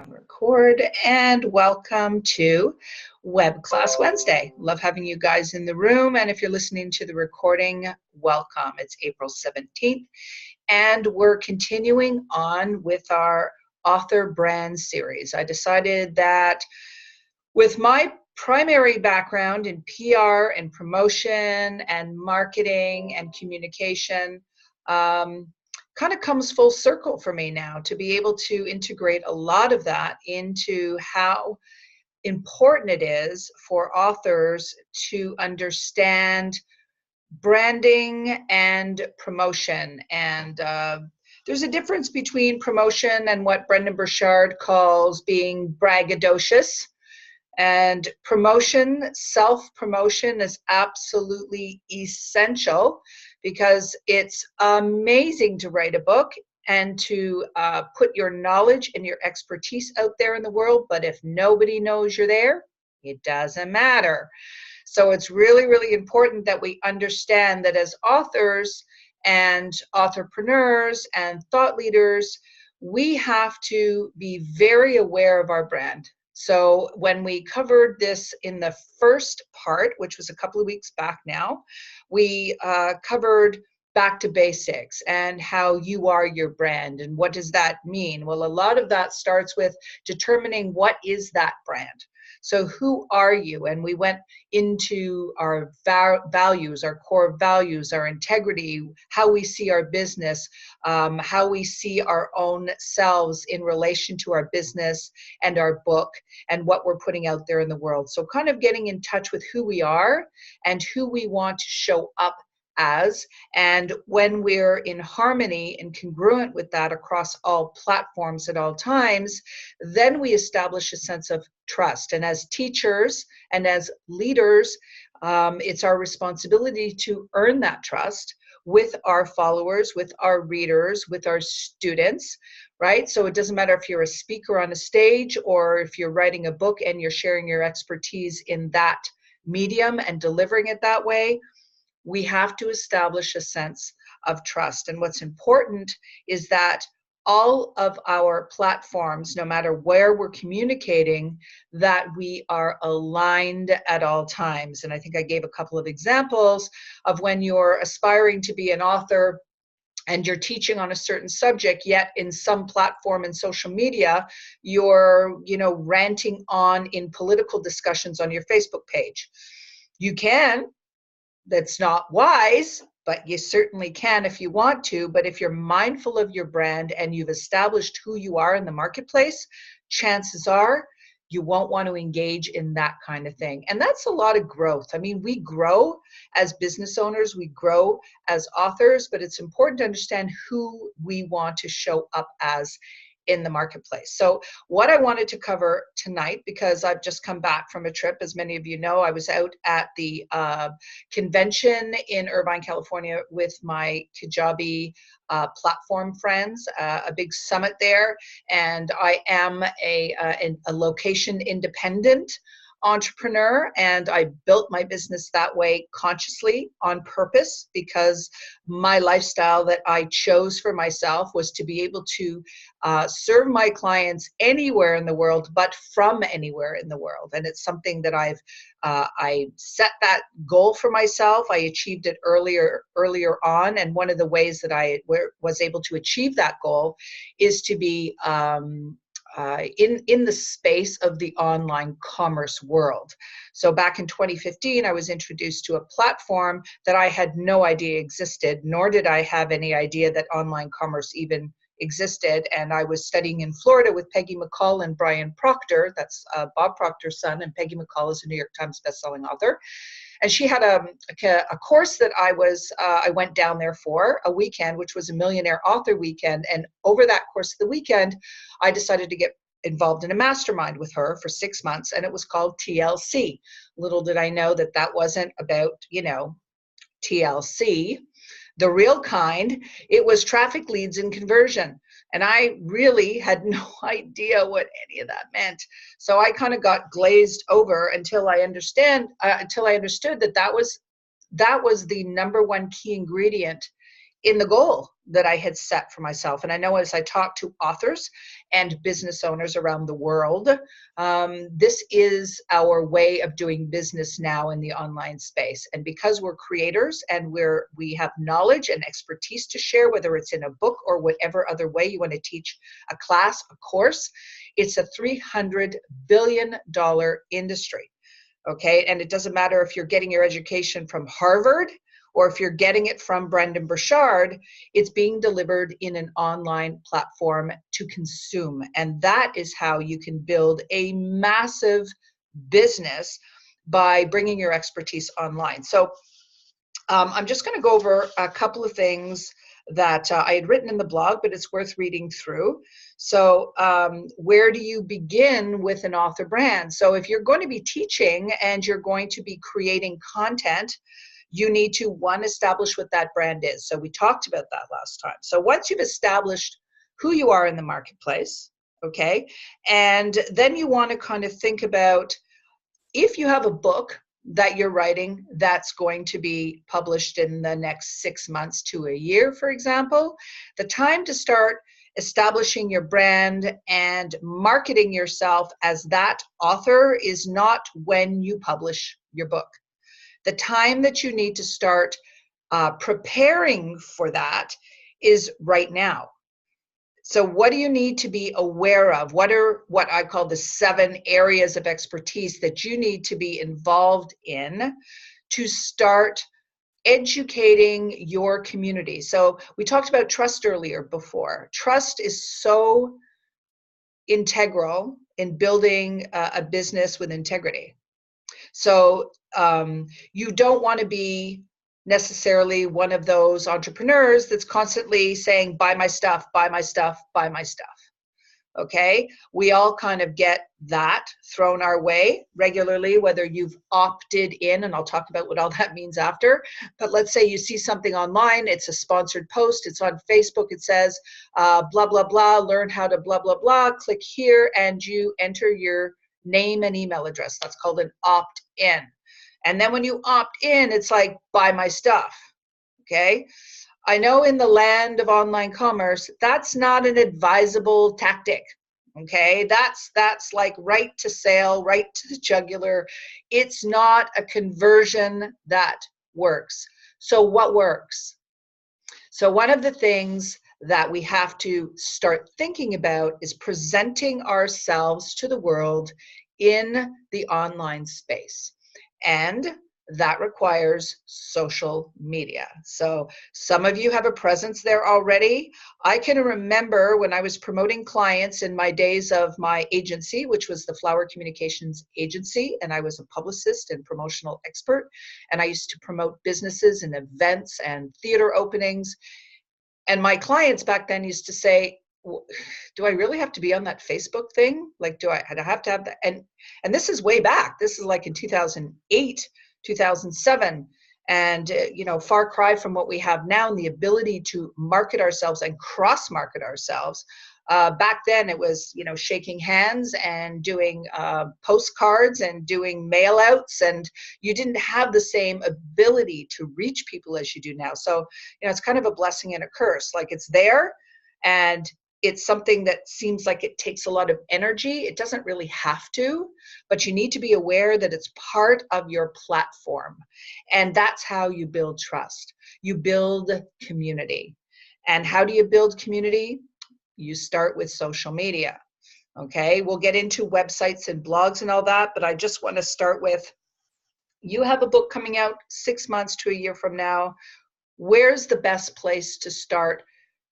Record and welcome to Webclass Wednesday. Love having you guys in the room, and if you're listening to the recording, welcome. It's April 17th and we're continuing on with our author brand series. I decided that with my primary background in PR and promotion and marketing and communication, kind of comes full circle for me now to be able to integrate a lot of that into how important it is for authors to understand branding and promotion. And there's a difference between promotion and what Brendan Burchard calls being braggadocious. And promotion, self-promotion is absolutely essential because it's amazing to write a book and to put your knowledge and your expertise out there in the world. But if nobody knows you're there, it doesn't matter. So it's really, really important that we understand that as authors and entrepreneurs and thought leaders, we have to be very aware of our brand. So when we covered this in the first part, which was a couple of weeks back now, we covered back to basics and how you are your brand and what does that mean? Well, a lot of that starts with determining what is that brand. So who are you? And we went into our values, our core values, our integrity, how we see our business, how we see our own selves in relation to our business and our book and what we're putting out there in the world. So kind of getting in touch with who we are and who we want to show up as, and when we're in harmony and congruent with that across all platforms at all times, then we establish a sense of trust. And as teachers and as leaders, it's our responsibility to earn that trust with our followers, with our readers, with our students, right? So it doesn't matter if you're a speaker on a stage or if you're writing a book and you're sharing your expertise in that medium and delivering it that way. We have to establish a sense of trust. And what's important is that all of our platforms, no matter where we're communicating, that we are aligned at all times. And I think I gave a couple of examples of when you're aspiring to be an author and you're teaching on a certain subject, yet in some platform in social media, you're, ranting on in political discussions on your Facebook page. You can. That's not wise, but you certainly can if you want to. But if you're mindful of your brand and you've established who you are in the marketplace, chances are you won't want to engage in that kind of thing. And that's a lot of growth. I mean, we grow as business owners, we grow as authors, but it's important to understand who we want to show up as in the marketplace. So what I wanted to cover tonight, because I've just come back from a trip, as many of you know, I was out at the convention in Irvine, California with my Kajabi platform friends, a big summit there, and I am a location independent entrepreneur, and I built my business that way consciously on purpose because my lifestyle that I chose for myself was to be able to serve my clients anywhere in the world, but from anywhere in the world. And it's something that I set that goal for myself. I achieved it earlier on, and one of the ways that I was able to achieve that goal is to be in the space of the online commerce world. So back in 2015, I was introduced to a platform that I had no idea existed, nor did I have any idea that online commerce even existed. And I was studying in Florida with Peggy McCall and Brian Proctor. That's Bob Proctor's son, and Peggy McCall is a New York Times bestselling author. And she had a course that I went down there for a weekend, which was a Millionaire Author Weekend. And over that course of the weekend, I decided to get involved in a mastermind with her for 6 months, and it was called TLC. Little did I know that that wasn't about, TLC, the real kind. It was traffic leads and conversion. And I really had no idea what any of that meant. So I kind of got glazed over until I understood that that was the number one key ingredient in the goal that I had set for myself. And I know as I talk to authors and business owners around the world, this is our way of doing business now in the online space. And because we're creators and we have knowledge and expertise to share, whether it's in a book or whatever other way you want to teach a class, a course, it's a $300 billion industry. Okay, and it doesn't matter if you're getting your education from Harvard or if you're getting it from Brendan Burchard, it's being delivered in an online platform to consume. And that is how you can build a massive business by bringing your expertise online. So I'm just going to go over a couple of things that I had written in the blog, but it's worth reading through. So where do you begin with an author brand? So if you're going to be teaching and you're going to be creating content, you need to, one, establish what that brand is. So we talked about that last time. So once you've established who you are in the marketplace, okay, and then you want to kind of think about, if you have a book that you're writing that's going to be published in the next 6 months to a year, for example, the time to start establishing your brand and marketing yourself as that author is not when you publish your book. The time that you need to start preparing for that is right now. So what do you need to be aware of? What are what I call the 7 areas of expertise that you need to be involved in to start educating your community? So we talked about trust earlier before. Trust is so integral in building a business with integrity. So you don't want to be necessarily one of those entrepreneurs that's constantly saying, buy my stuff, buy my stuff, buy my stuff. Okay, we all kind of get that thrown our way regularly, whether you've opted in, and I'll talk about what all that means after. But let's say you see something online, it's a sponsored post, it's on Facebook, it says blah, blah, blah, learn how to blah, blah, blah, click here, and you enter your name and email address. That's called an opt-in. And then when you opt in, it's like, buy my stuff, okay? I know in the land of online commerce, that's not an advisable tactic, okay? That's like right to sale, right to the jugular. It's not a conversion that works. So what works? So one of the things that we have to start thinking about is presenting ourselves to the world in the online space. And that requires social media. So some of you have a presence there already. I can remember when I was promoting clients in my days of my agency, which was the Flower Communications Agency, and I was a publicist and promotional expert, and I used to promote businesses and events and theater openings. And my clients back then used to say, do I really have to be on that Facebook thing? Like, do I have to have that? And this is way back. This is like in 2008, 2007. And, you know, far cry from what we have now, and the ability to market ourselves and cross-market ourselves. Back then it was, you know, shaking hands and doing postcards and doing mail outs, and you didn't have the same ability to reach people as you do now. So, you know, it's kind of a blessing and a curse. Like, it's there, and it's something that seems like it takes a lot of energy. It doesn't really have to, but you need to be aware that it's part of your platform. And that's how you build trust. You build community. And how do you build community? You start with social media. Okay, we'll get into websites and blogs and all that, but I just want to start with, you have a book coming out 6 months to a year from now. Where's the best place to start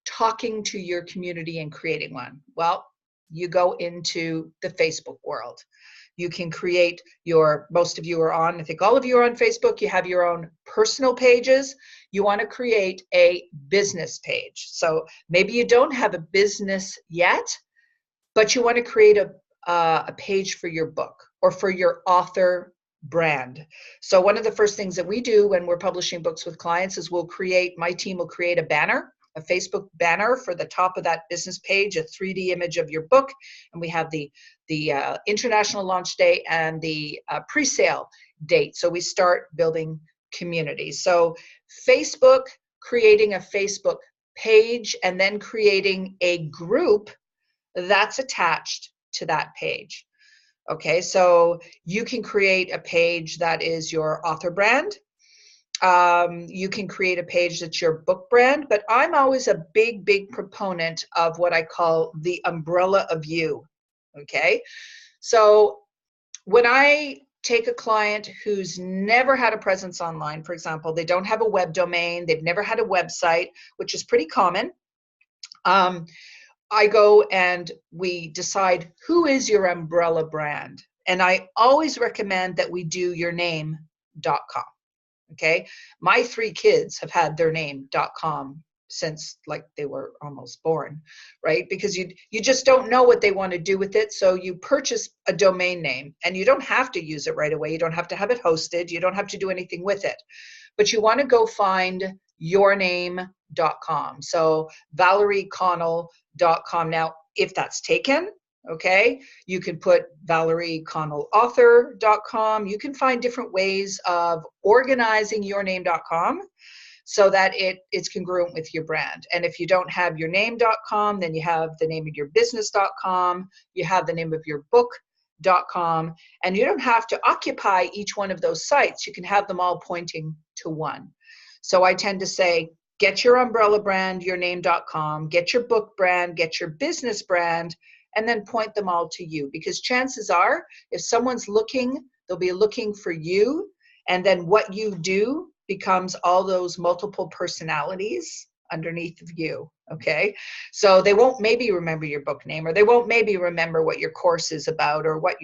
talking to your community and creating one? Well, you go into the Facebook world. You can create most of you are on, I think all of you are on Facebook, you have your own personal pages. You want to create a business page. So maybe you don't have a business yet, but you want to create a page for your book or for your author brand. So one of the first things that we do when we're publishing books with clients is my team will create a banner, a Facebook banner for the top of that business page, a 3D image of your book, and we have the international launch date and the pre-sale date. So we start building community. So Facebook creating a Facebook page and then creating a group that's attached to that page. Okay, so you can create a page that is your author brand. You can create a page that's your book brand, but I'm always a big proponent of what I call the umbrella of you. Okay, so when I take a client who's never had a presence online, for example, they don't have a web domain, they've never had a website, which is pretty common. I go and we decide who is your umbrella brand. And I always recommend that we do yourname.com. Okay. My 3 kids have had their name.com since like they were almost born, right? Because you just don't know what they want to do with it. So you purchase a domain name and you don't have to use it right away. You don't have to have it hosted. You don't have to do anything with it. But you want to go find yourname.com. So ValerieConnell.com. Now, if that's taken, okay, you can put ValerieConnellAuthor.com. You can find different ways of organizing yourname.com so that it's congruent with your brand. And if you don't have yourname.com, then you have the name of your business.com, you have the name of your book.com, and you don't have to occupy each one of those sites. You can have them all pointing to one. So I tend to say, get your umbrella brand, yourname.com, get your book brand, get your business brand, and then point them all to you. Because chances are, if someone's looking, they'll be looking for you, and then what you do becomes all those multiple personalities underneath of you, okay? So they won't maybe remember your book name, or they won't maybe remember what your course is about or what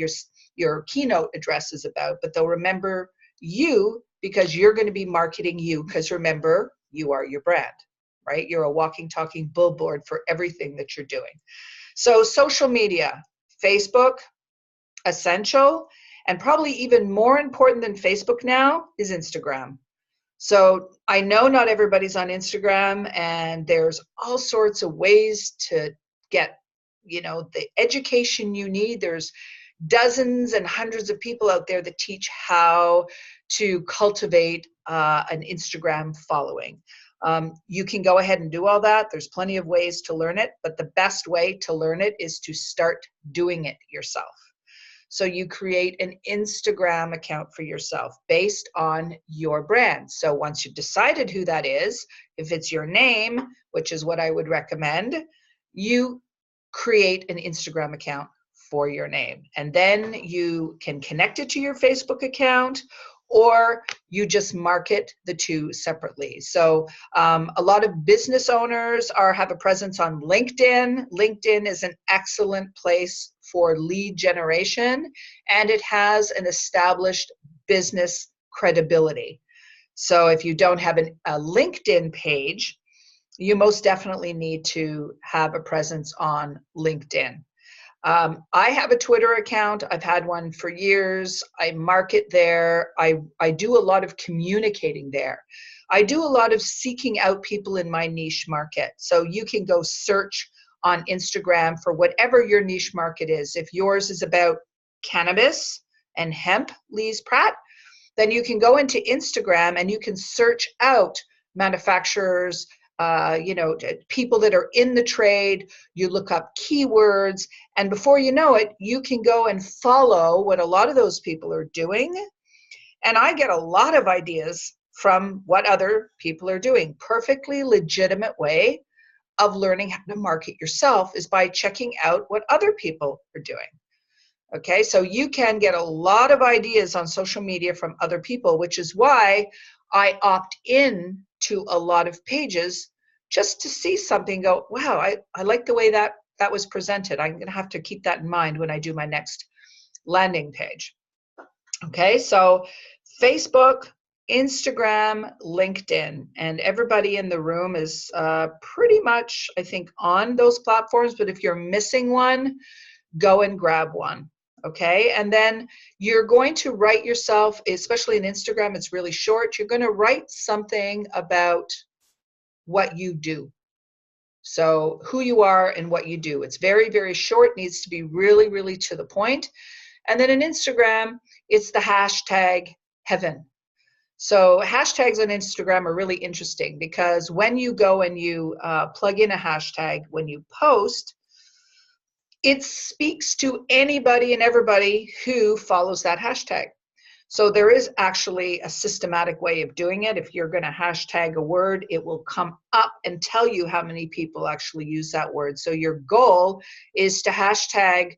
your keynote address is about, but they'll remember you because you're going to be marketing you, because remember, you are your brand, right? You're a walking, talking billboard for everything that you're doing. So social media, Facebook, essential, and probably even more important than Facebook now is Instagram. So I know not everybody's on Instagram, and there's all sorts of ways to get, the education you need. There's dozens and hundreds of people out there that teach how to cultivate an Instagram following. You can go ahead and do all that. There's plenty of ways to learn it, but the best way to learn it is to start doing it yourself. So you create an Instagram account for yourself based on your brand. So once you've decided who that is, if it's your name, which is what I would recommend, you create an Instagram account for your name. And then you can connect it to your Facebook account, or you just market the two separately. So a lot of business owners have a presence on LinkedIn. LinkedIn is an excellent place for lead generation, and it has an established business credibility. So if you don't have a LinkedIn page, you most definitely need to have a presence on LinkedIn. I have a Twitter account. I've had one for years. I market there. I do a lot of communicating there. I do a lot of seeking out people in my niche market. So you can go search on Instagram for whatever your niche market is. If yours is about cannabis and hemp, Lise Pratt, then you can go into Instagram and you can search out manufacturers, people that are in the trade. You look up keywords, and before you know it, you can go and follow what a lot of those people are doing. And I get a lot of ideas from what other people are doing. Perfectly legitimate way of learning how to market yourself is by checking out what other people are doing. Okay, so you can get a lot of ideas on social media from other people, which is why I opt in to a lot of pages just to see something, go, wow, I like the way that was presented. I'm going to have to keep that in mind when I do my next landing page. Okay, so Facebook, Instagram, LinkedIn, and everybody in the room is pretty much, I think, on those platforms. But if you're missing one, go and grab one. Okay, and then you're going to write yourself, especially in Instagram, it's really short. You're going to write something about what you do. So who you are and what you do. It's very, very short, needs to be really, really to the point. And then in Instagram, it's the hashtag heaven. So hashtags on Instagram are really interesting because when you go and you plug in a hashtag, when you post, it speaks to anybody and everybody who follows that hashtag. So there is actually a systematic way of doing it. If you're going to hashtag a word, it will come up and tell you how many people actually use that word. So your goal is to hashtag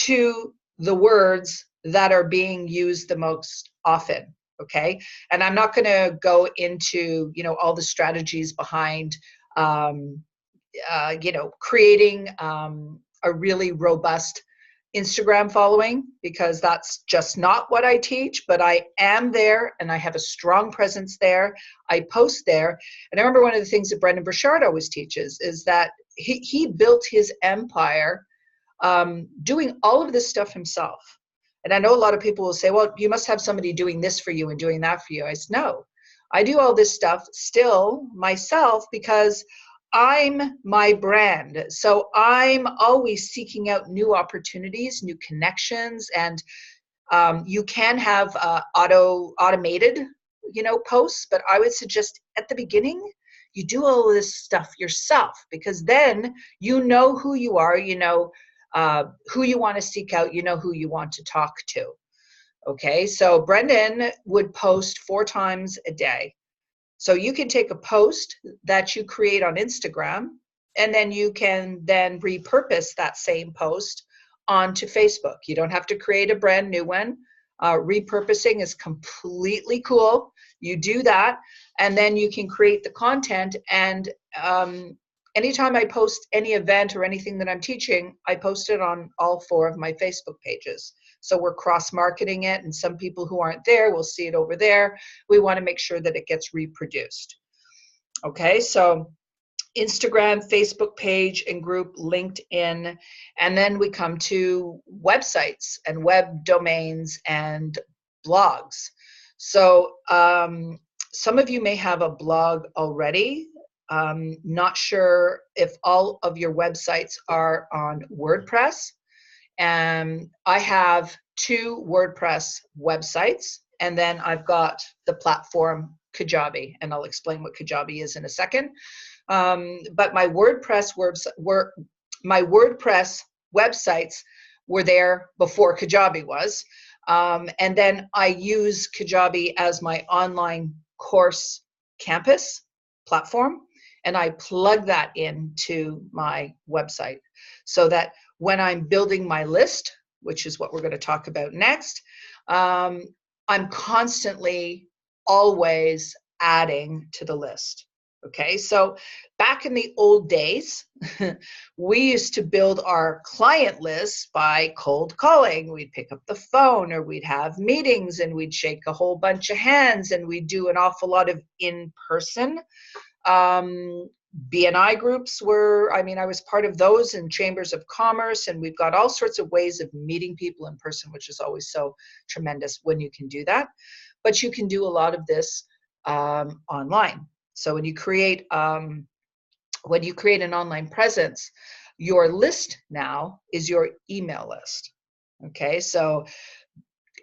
to the words that are being used the most often. Okay. And I'm not going to go into, all the strategies behind, creating a really robust Instagram following, because that's just not what I teach, but I am there and I have a strong presence there. I post there. And I remember one of the things that Brendan Burchard always teaches is that he built his empire doing all of this stuff himself. And I know a lot of people will say, well, you must have somebody doing this for you and doing that for you. I said, no, I do all this stuff still myself because I'm my brand. So I'm always seeking out new opportunities, new connections, and you can have automated, posts, but I would suggest at the beginning, you do all of this stuff yourself, because then you know who you are, who you want to seek out, who you want to talk to. Okay, so Brendan would post 4 times a day. So you can take a post that you create on Instagram, and then you can then repurpose that same post onto Facebook. You don't have to create a brand new one. Repurposing is completely cool. You do that, and then you can create the content. And anytime I post any event or anything that I'm teaching, I post it on all 4 of my Facebook pages. So we're cross-marketing it, and some people who aren't there will see it over there. We want to make sure that it gets reproduced. Okay, so Instagram, Facebook page and group, LinkedIn, and then we come to websites and web domains and blogs. So some of you may have a blog already. Not sure if all of your websites are on WordPress. And I have 2 WordPress websites, and then I've got the platform Kajabi, and I'll explain what Kajabi is in a second. But my WordPress websites were there before Kajabi was, and then I use Kajabi as my online course campus platform, and I plug that into my website so that when I'm building my list, which is what we're going to talk about next, I'm constantly always adding to the list. Okay, so back in the old days, we used to build our client lists by cold calling. We'd pick up the phone, or we'd have meetings, and we'd shake a whole bunch of hands, and we'd do an awful lot of in-person. BNI groups I was part of those, in chambers of commerce, and we've got all sorts of ways of meeting people in person, which is always so tremendous when you can do that. But you can do a lot of this online. So when you create an online presence, your list now is your email list. Okay, so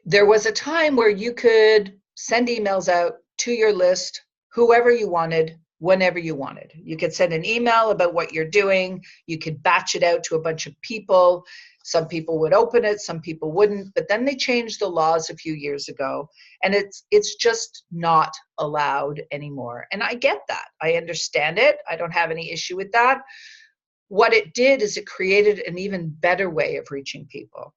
there was a time where you could send emails out to your list, whoever you wanted, whenever you wanted. You could send an email about what you're doing. You could batch it out to a bunch of people. Some people would open it, some people wouldn't, but then they changed the laws a few years ago, and it's just not allowed anymore. And I get that. I understand it. I don't have any issue with that. What it did is it created an even better way of reaching people.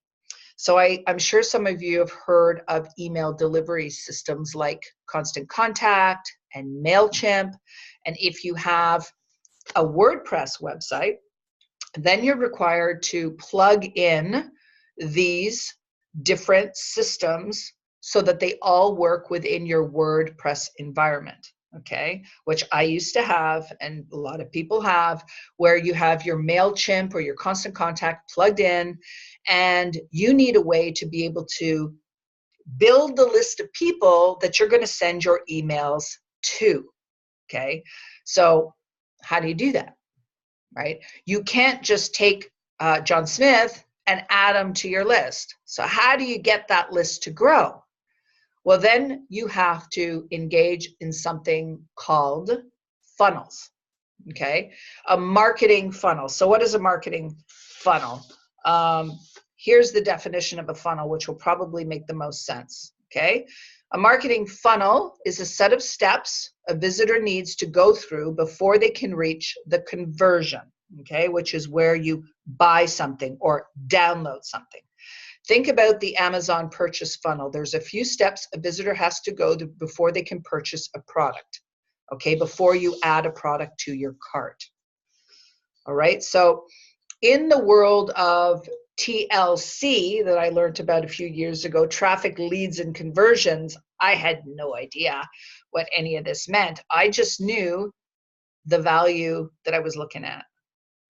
So I'm sure some of you have heard of email delivery systems like Constant Contact and MailChimp. And if you have a WordPress website, then you're required to plug in these different systems so that they all work within your WordPress environment. Okay, which I used to have, and a lot of people have, where you have your MailChimp or your Constant Contact plugged in, and you need a way to be able to build the list of people that you're going to send your emails to. Okay, so how do you do that? Right? You can't just take John Smith and add them to your list. So how do you get that list to grow? Well, then you have to engage in something called funnels, okay? A marketing funnel. So what is a marketing funnel? Here's the definition of a funnel, which will probably make the most sense, okay? A marketing funnel is a set of steps a visitor needs to go through before they can reach the conversion, okay, which is where you buy something or download something. Think about the Amazon purchase funnel. There's a few steps a visitor has to go through before they can purchase a product, okay, before you add a product to your cart. All right, so in the world of TLC that I learned about a few years ago, traffic, leads, and conversions, I had no idea what any of this meant. I just knew the value that I was looking at.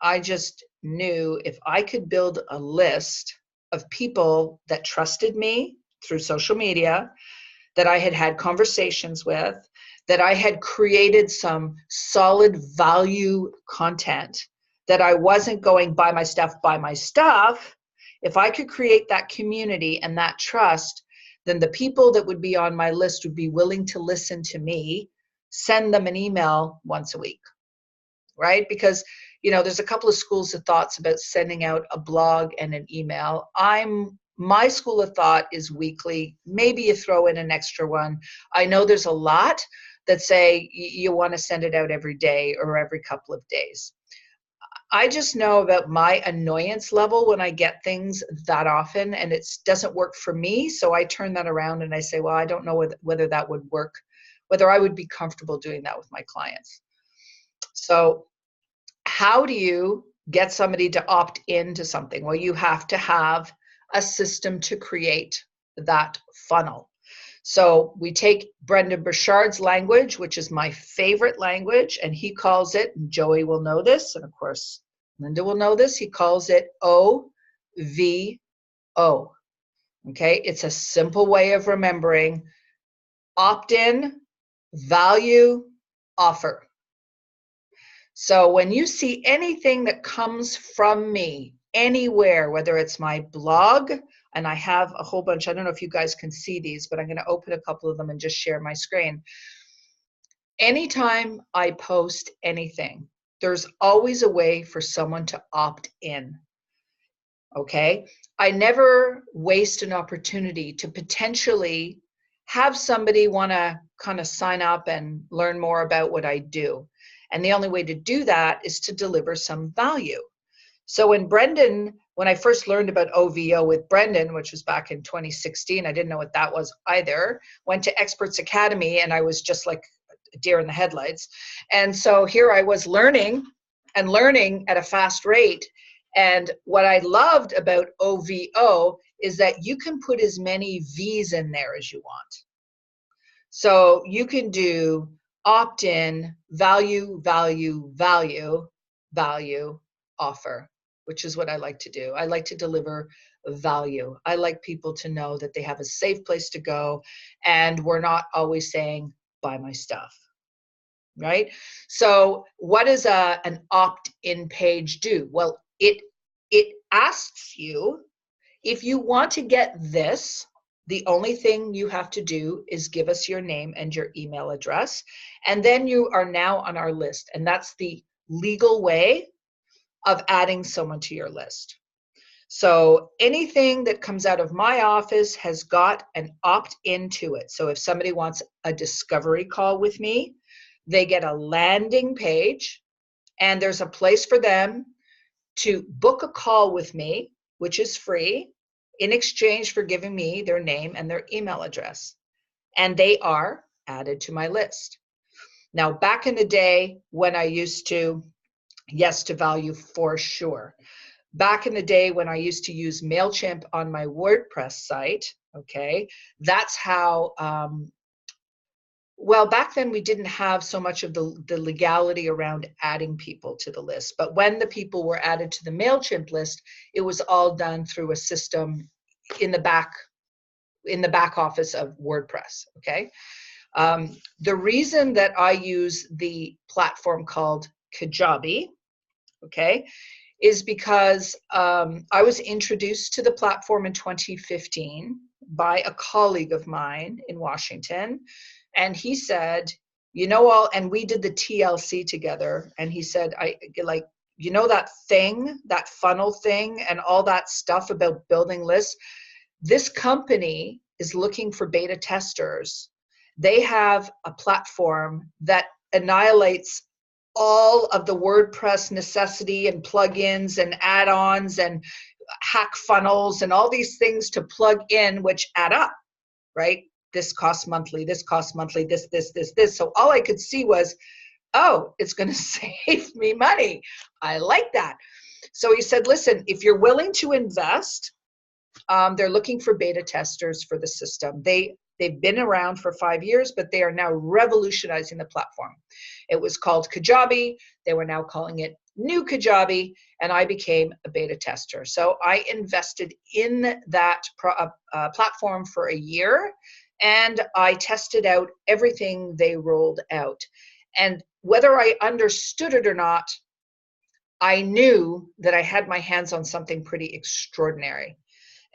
I just knew if I could build a list of people that trusted me through social media, that I had had conversations with, that I had created some solid value content, that I wasn't going buy my stuff, if I could create that community and that trust, then the people that would be on my list would be willing to listen to me, send them an email once a week, right? Because, you know, there's a couple of schools of thoughts about sending out a blog and an email. My school of thought is weekly. Maybe you throw in an extra one. I know there's a lot that say you want to send it out every day or every couple of days. I just know about my annoyance level when I get things that often, and it doesn't work for me. So I turn that around and I say, well, I don't know whether that would work, whether I would be comfortable doing that with my clients. So how do you get somebody to opt into something? Well, you have to have a system to create that funnel. So we take Brendan Burchard's language, which is my favorite language, and he calls it, and Joey will know this, and of course Linda will know this, he calls it OVO. Okay, it's a simple way of remembering: opt-in, value, offer. So when you see anything that comes from me anywhere, whether it's my blog, and I have a whole bunch, I don't know if you guys can see these, but I'm going to open a couple of them and just share my screen. Anytime I post anything, there's always a way for someone to opt in. Okay? I never waste an opportunity to potentially have somebody want to kind of sign up and learn more about what I do. And the only way to do that is to deliver some value. So when I first learned about OVO with Brendan, which was back in 2016, I didn't know what that was either, went to Experts Academy, and I was just like a deer in the headlights. And so here I was learning at a fast rate. And what I loved about OVO is that you can put as many V's in there as you want. So you can do opt-in, value, value, value, value, offer, which is what I like to do. I like to deliver value. I like people to know that they have a safe place to go, and we're not always saying, buy my stuff, right? So what does an opt-in page do? Well, it asks you, if you want to get this, the only thing you have to do is give us your name and your email address, and then you are now on our list. And that's the legal way of adding someone to your list. So anything that comes out of my office has got an opt-in to it. So if somebody wants a discovery call with me, they get a landing page, and there's a place for them to book a call with me, which is free, in exchange for giving me their name and their email address. And they are added to my list. Now, back in the day when I used to, yes to value for sure. Back in the day when I used to use MailChimp on my WordPress site, okay, that's how, well, back then we didn't have so much of the legality around adding people to the list. But when the people were added to the MailChimp list, it was all done through a system in the back office of WordPress, okay? The reason that I use the platform called Kajabi, okay, is because I was introduced to the platform in 2015 by a colleague of mine in Washington. And he said, you know, and we did the TLC together. And he said, you know, that thing, that funnel thing and all that stuff about building lists, this company is looking for beta testers. They have a platform that annihilates all of the WordPress necessity and plugins and add-ons and hack funnels and all these things to plug in, which add up, right? This costs monthly, this costs monthly, this. So all I could see was, oh, it's going to save me money. I like that. So he said, listen, if you're willing to invest, they're looking for beta testers for the system. They've been around for 5 years, but they are now revolutionizing the platform. It was called Kajabi. They were now calling it New Kajabi, and I became a beta tester. So I invested in that platform for a year, and I tested out everything they rolled out. And whether I understood it or not, I knew that I had my hands on something pretty extraordinary.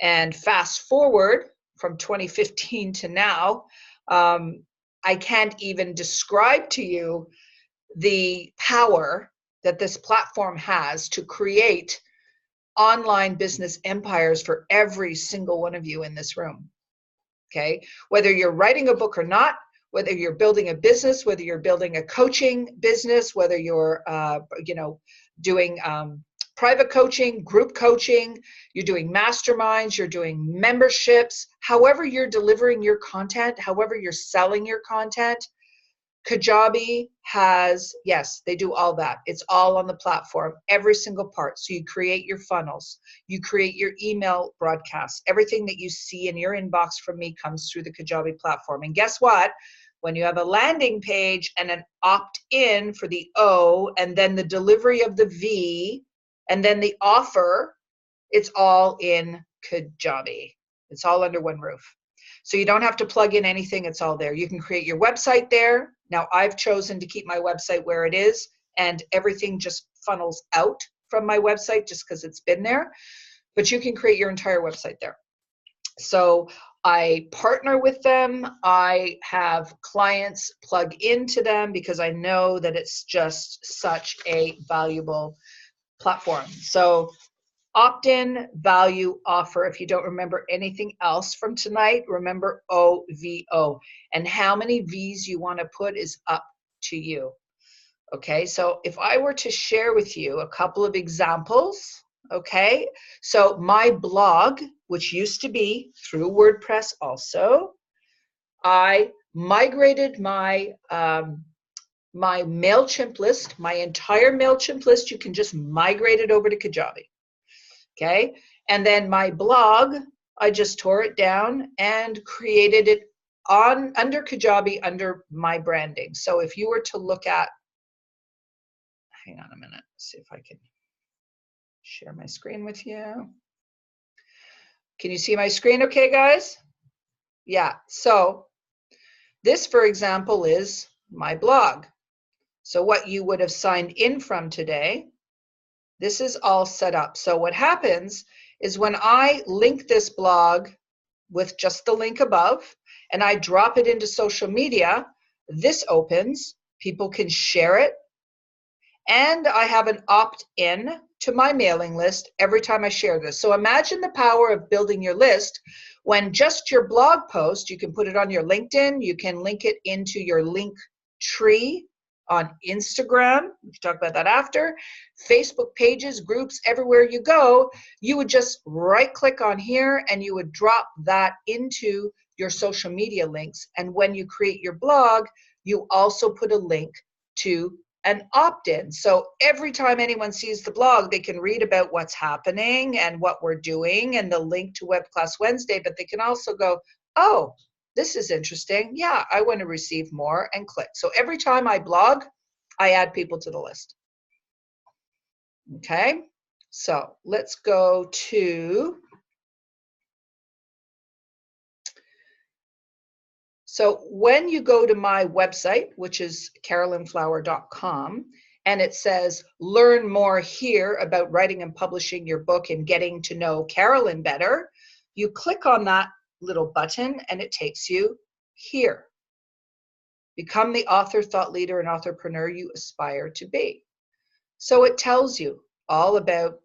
And fast forward from 2015 to now, I can't even describe to you the power that this platform has to create online business empires for every single one of you in this room. Okay, whether you're writing a book or not, whether you're building a business, whether you're building a coaching business, whether you're doing private coaching, group coaching, you're doing masterminds, you're doing memberships, however you're delivering your content, however you're selling your content, Kajabi has, yes, they do all that. It's all on the platform, every single part. So you create your funnels, you create your email broadcasts. Everything that you see in your inbox from me comes through the Kajabi platform. And guess what? When you have a landing page and an opt-in for the O, and then the delivery of the V, and then the offer, it's all in Kajabi. It's all under one roof. So you don't have to plug in anything, it's all there. You can create your website there. Now I've chosen to keep my website where it is, and everything just funnels out from my website just because it's been there. But you can create your entire website there. So I partner with them. I have clients plug into them because I know that it's just such a valuable platform. So opt-in, value, offer. If you don't remember anything else from tonight, remember OVO. And how many V's you want to put is up to you. Okay, so if I were to share with you a couple of examples, okay, so my blog, which used to be through WordPress also, I migrated my my MailChimp list, my entire MailChimp list. You can just migrate it over to Kajabi. Okay, and then my blog, I just tore it down and created it under Kajabi under my branding. So if you were to look at, hang on a minute, see if I can share my screen with you. Can you see my screen okay, guys? Yeah, so this, for example, is my blog. So what you would have signed in from today, this is all set up. So what happens is when I link this blog with just the link above and I drop it into social media, this opens, people can share it, and I have an opt-in to my mailing list every time I share this. So imagine the power of building your list when just your blog post, you can put it on your LinkedIn, you can link it into your link tree on Instagram, we can talk about that after, Facebook pages, groups, everywhere you go, you would just right click on here and you would drop that into your social media links. And when you create your blog, you also put a link to an opt-in. So every time anyone sees the blog, they can read about what's happening and what we're doing and the link to Webclass Wednesday, but they can also go, oh, this is interesting. Yeah, I want to receive more, and click. So every time I blog, I add people to the list. Okay, so let's go to, so when you go to my website, which is carolynflower.com, and it says, learn more here about writing and publishing your book and getting to know Carolyn better, you click on that little button and it takes you here. Become the author, thought leader, and entrepreneur you aspire to be. So it tells you all about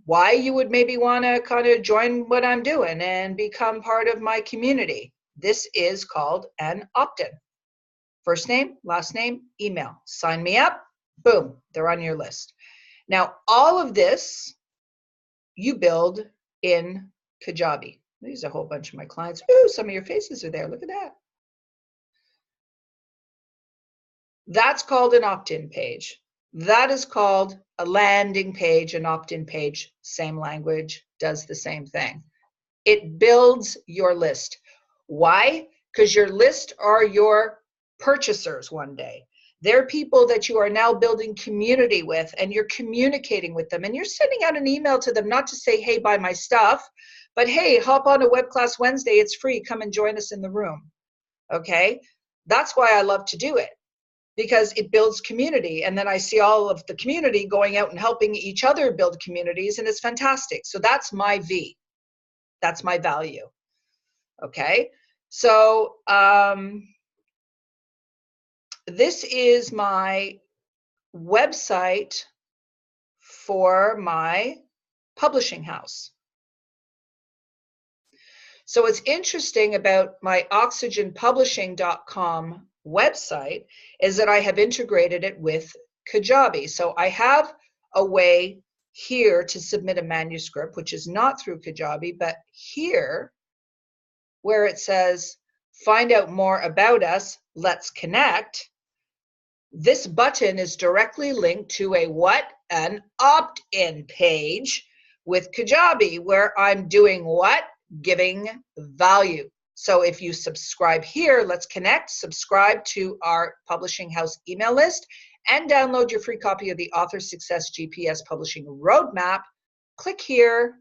why you would maybe want to kind of join what I'm doing and become part of my community. This is called an opt-in. First name, last name, email. Sign me up. Boom, they're on your list. Now, all of this you build in Kajabi. There's a whole bunch of my clients. Ooh, some of your faces are there. Look at that. That's called an opt-in page. That is called a landing page, an opt-in page. Same language, does the same thing. It builds your list. Why? Because your list are your purchasers one day. They're people that you are now building community with, and you're communicating with them, and you're sending out an email to them, not to say, hey, buy my stuff, but hey, hop on a Webclass Wednesday, it's free, come and join us in the room. Okay? That's why I love to do it, because it builds community, and then I see all of the community going out and helping each other build communities, and it's fantastic. So that's my V. That's my value. Okay? So this is my website for my publishing house. So what's interesting about my oxygenpublishing.com website is that I have integrated it with Kajabi. So I have a way here to submit a manuscript, which is not through Kajabi, but here where it says, find out more about us, let's connect. This button is directly linked to a what? An opt-in page with Kajabi, where I'm doing what? Giving value. So if you subscribe here, let's connect, subscribe to our publishing house email list, and download your free copy of the Author Success GPS Publishing Roadmap. Click here,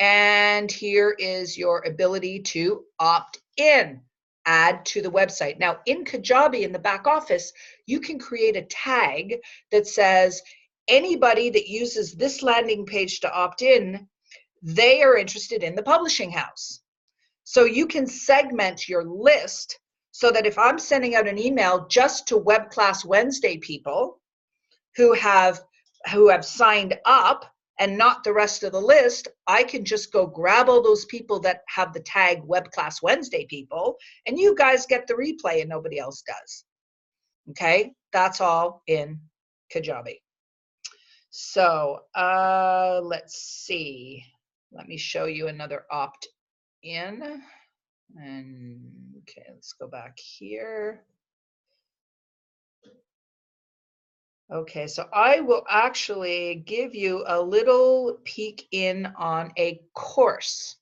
and here is your ability to opt in. Add to the website. Now in Kajabi, in the back office, you can create a tag that says anybody that uses this landing page to opt in, they are interested in the publishing house. So you can segment your list so that if I'm sending out an email just to Webclass Wednesday people who have signed up and not the rest of the list, I can just go grab all those people that have the tag Webclass Wednesday people, and you guys get the replay and nobody else does. Okay, that's all in Kajabi. So let's see. Let me show you another opt-in. And okay, let's go back here. Okay, so I will actually give you a little peek in on a course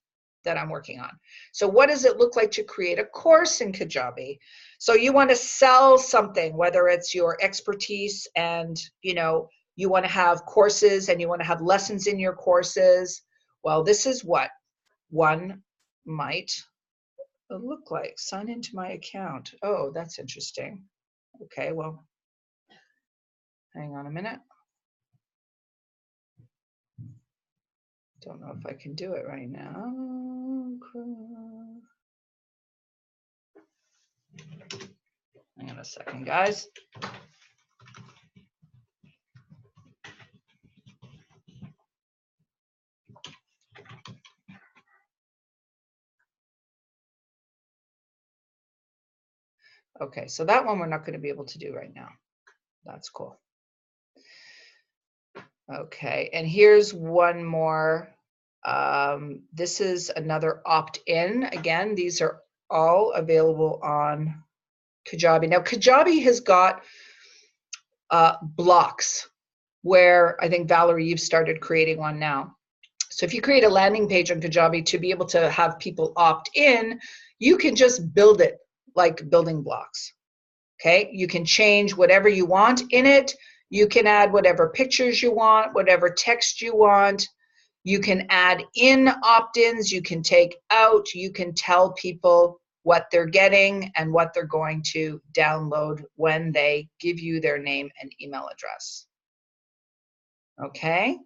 that I'm working on. So what does it look like to create a course in Kajabi? So you want to sell something, whether it's your expertise and you want to have courses and you want to have lessons in your courses. Well, this is what one might look like. Sign into my account. Oh, that's interesting. Okay, well, hang on a minute. Don't know if I can do it right now. Hang on a second, guys. Okay, so that one we're not going to be able to do right now. That's cool. Okay, and here's one more. This is another opt-in. Again, these are all available on Kajabi. Now, Kajabi has got blocks where I think, Valerie, you've started creating one now. So if you create a landing page on Kajabi to be able to have people opt in, you can just build it like building blocks. Okay, you can change whatever you want in it. You can add whatever pictures you want, whatever text you want. You can add in opt-ins, you can take out, you can tell people what they're getting and what they're going to download when they give you their name and email address. Okay,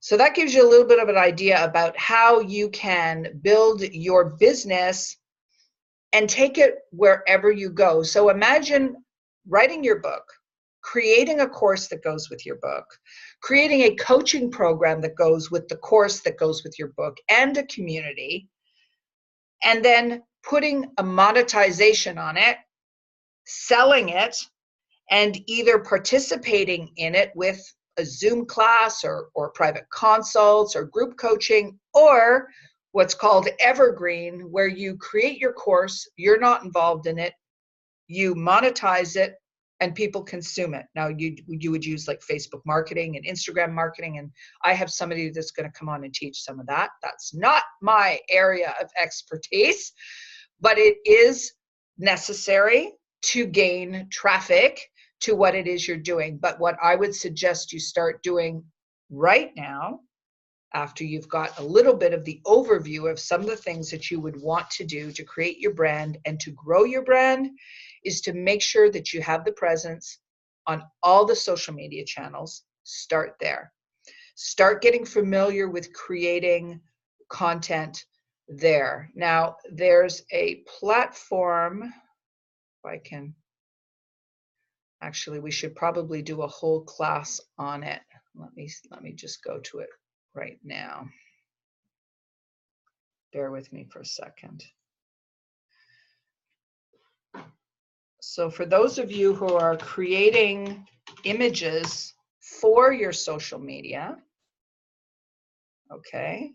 So that gives you a little bit of an idea about how you can build your business and take it wherever you go. So imagine writing your book, creating a course that goes with your book, creating a coaching program that goes with the course that goes with your book, and a community, and then putting a monetization on it, selling it, and either participating in it with a Zoom class or private consults or group coaching, or what's called evergreen, where you create your course, you're not involved in it, you monetize it, and people consume it. Now, you would use like Facebook marketing and Instagram marketing, and I have somebody that's going to come on and teach some of that. That's not my area of expertise, but it is necessary to gain traffic to what it is you're doing. But what I would suggest you start doing right now, after you've got a little bit of the overview of some of the things that you would want to do to create your brand and to grow your brand, is to make sure that you have the presence on all the social media channels. Start there. Start getting familiar with creating content there. Now, there's a platform, if I can, actually, we should probably do a whole class on it. Let me just go to it right now. Bear with me for a second. So for those of you who are creating images for your social media, okay,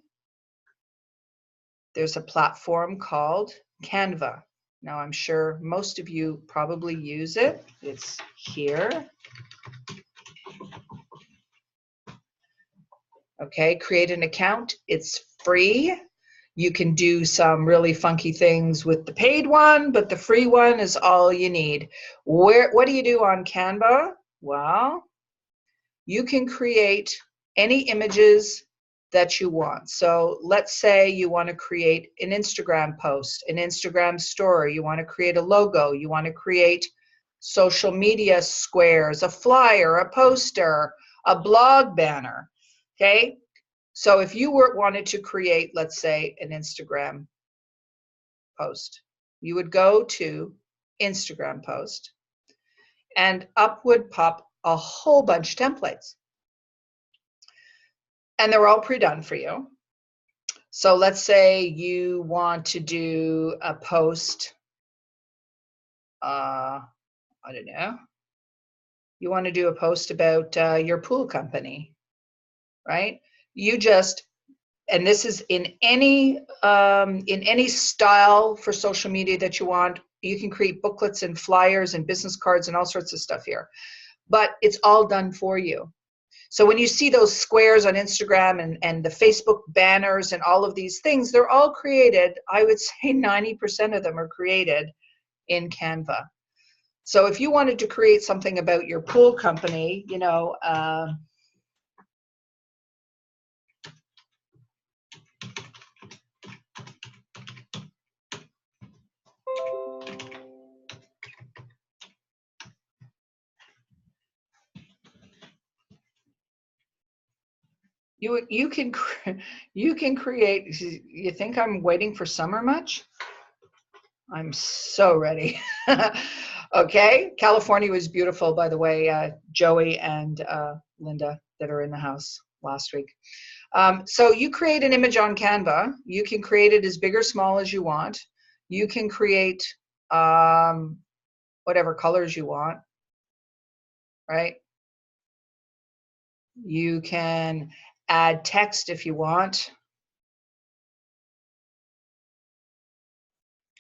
there's a platform called Canva. Now, I'm sure most of you probably use it. It's here. Okay, create an account. It's free. You can do some really funky things with the paid one, but the free one is all you need. What do you do on Canva? Well, you can create any images that you want. So let's say you want to create an Instagram post, an Instagram story, you want to create a logo, you want to create social media squares, a flyer, a poster, a blog banner, okay? So if you wanted to create, let's say, an Instagram post, you would go to Instagram post, and up would pop a whole bunch of templates. And they're all pre-done for you. So let's say you want to do a post, I don't know, you want to do a post about your pool company, right? You just, and this is in any style for social media that you want. You can create booklets and flyers and business cards and all sorts of stuff here, but it's all done for you. So when you see those squares on Instagram and the Facebook banners and all of these things, they're all created. I would say 90% of them are created in Canva. So if you wanted to create something about your pool company, you know, you can create. You think I'm waiting for summer much? I'm so ready. Okay, California was beautiful, by the way. Joey and Linda that are in the house last week. So you create an image on Canva. You can create it as big or small as you want. You can create whatever colors you want, right? You can add text if you want.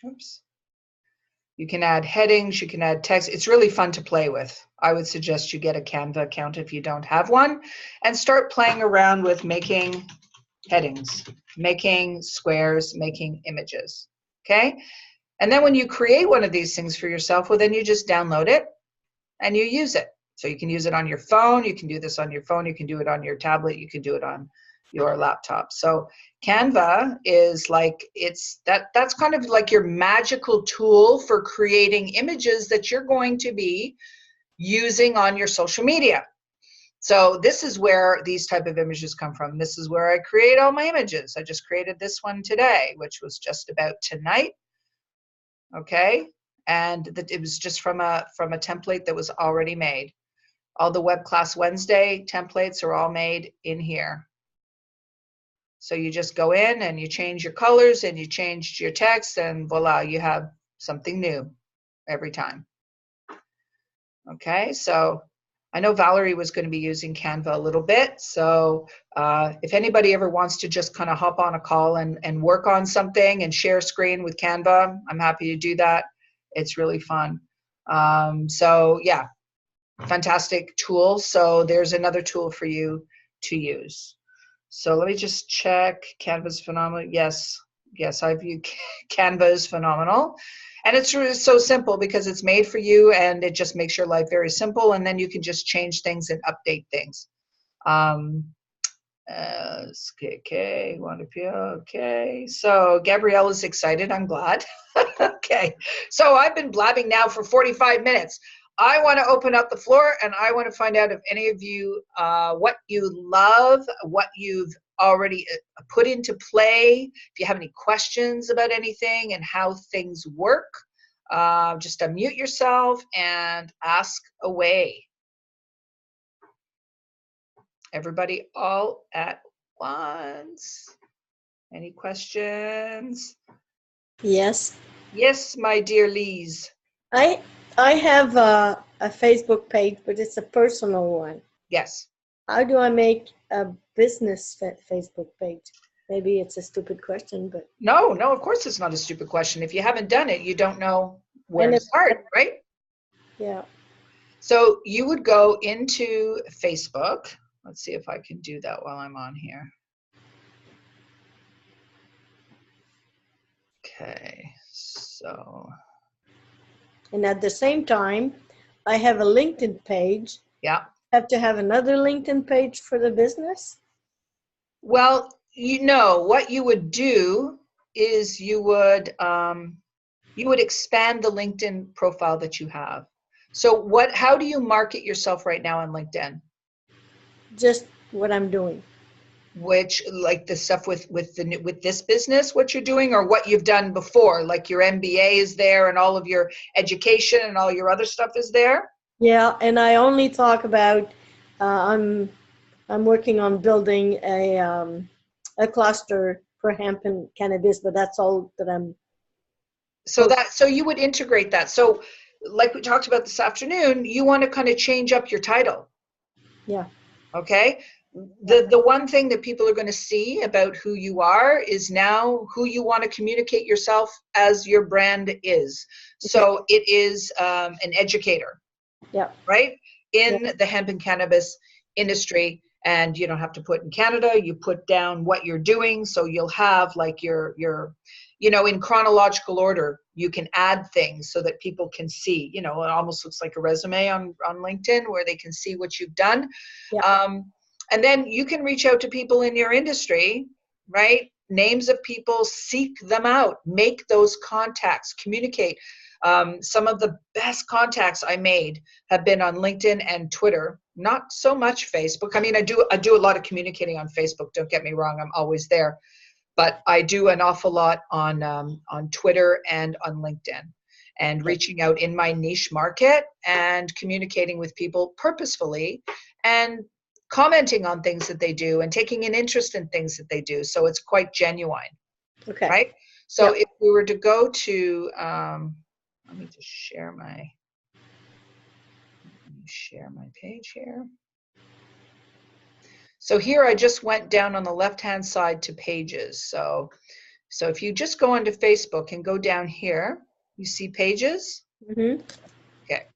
Oops. You can add headings, you can add text. It's really fun to play with. I would suggest you get a Canva account if you don't have one, and start playing around with making headings, making squares, making images, okay? And then when you create one of these things for yourself, well, then you just download it and you use it. So you can use it on your phone, you can do this on your phone, you can do it on your tablet, you can do it on your laptop. So Canva is like, that's kind of like your magical tool for creating images that you're going to be using on your social media. So this is where these type of images come from. This is where I create all my images. I just created this one today, which was just about tonight. Okay, and it was just from a template that was already made. All the Webclass Wednesday templates are all made in here. So you just go in and you change your colors and you change your text, and voila, you have something new every time. Okay, so I know Valerie was going to be using Canva a little bit. So if anybody ever wants to just kind of hop on a call and work on something and share screen with Canva, I'm happy to do that. It's really fun. So yeah, fantastic tool. So there's another tool for you to use. So let me just check. Canva's phenomenal. Yes, I view Canva is phenomenal. And it's really so simple because it's made for you and it just makes your life very simple. And then you can just change things and update things. Okay, okay. So Gabrielle is excited. I'm glad. Okay. So I've been blabbing now for 45 minutes. I want to open up the floor and I want to find out if any of you, what you love, what you've already put into play, if you have any questions about anything and how things work, just unmute yourself and ask away. Everybody all at once. Any questions? Yes. Yes, my dear Lise. I have a Facebook page, but it's a personal one. Yes. How do I make a business Facebook page? Maybe it's a stupid question, but No, of course it's not a stupid question. If you haven't done it, you don't know where to start, right? Yeah. So you would go into Facebook. Let's see if I can do that while I'm on here. Okay, so. And at the same time, I have a LinkedIn page. Yeah. Have to have another LinkedIn page for the business? Well, you know, what you would do is you would expand the LinkedIn profile that you have. So how do you market yourself right now on LinkedIn? Just what I'm doing. Which, like the stuff with this business, what you're doing, or what you've done before, like your MBA is there and all of your education and all your other stuff is there? Yeah, and I only talk about I'm working on building a cluster for hemp and cannabis, but that's all that I'm. So you would integrate that. So like we talked about this afternoon, you want to kind of change up your title. Yeah. Okay. The one thing that people are going to see about who you are is now who you want to communicate yourself as your brand is. So it is an educator. Yeah. Right? In the hemp and cannabis industry. And you don't have to put in Canada, you put down what you're doing. So you'll have like your in chronological order, you can add things so that people can see, it almost looks like a resume on LinkedIn where they can see what you've done. Yeah. And then you can reach out to people in your industry, right? Names of people, seek them out, make those contacts, communicate. Some of the best contacts I made have been on LinkedIn and Twitter, not so much Facebook. I mean, I do a lot of communicating on Facebook, don't get me wrong, I'm always there. But I do an awful lot on Twitter and on LinkedIn, and reaching out in my niche market and communicating with people purposefully and commenting on things that they do and taking an interest in things that they do. So it's quite genuine. Okay. Right? So if we were to go to, let me just share my page here. So here I just went down on the left-hand side to pages. So if you just go onto Facebook and go down here, you see pages. Mm-hmm. Okay.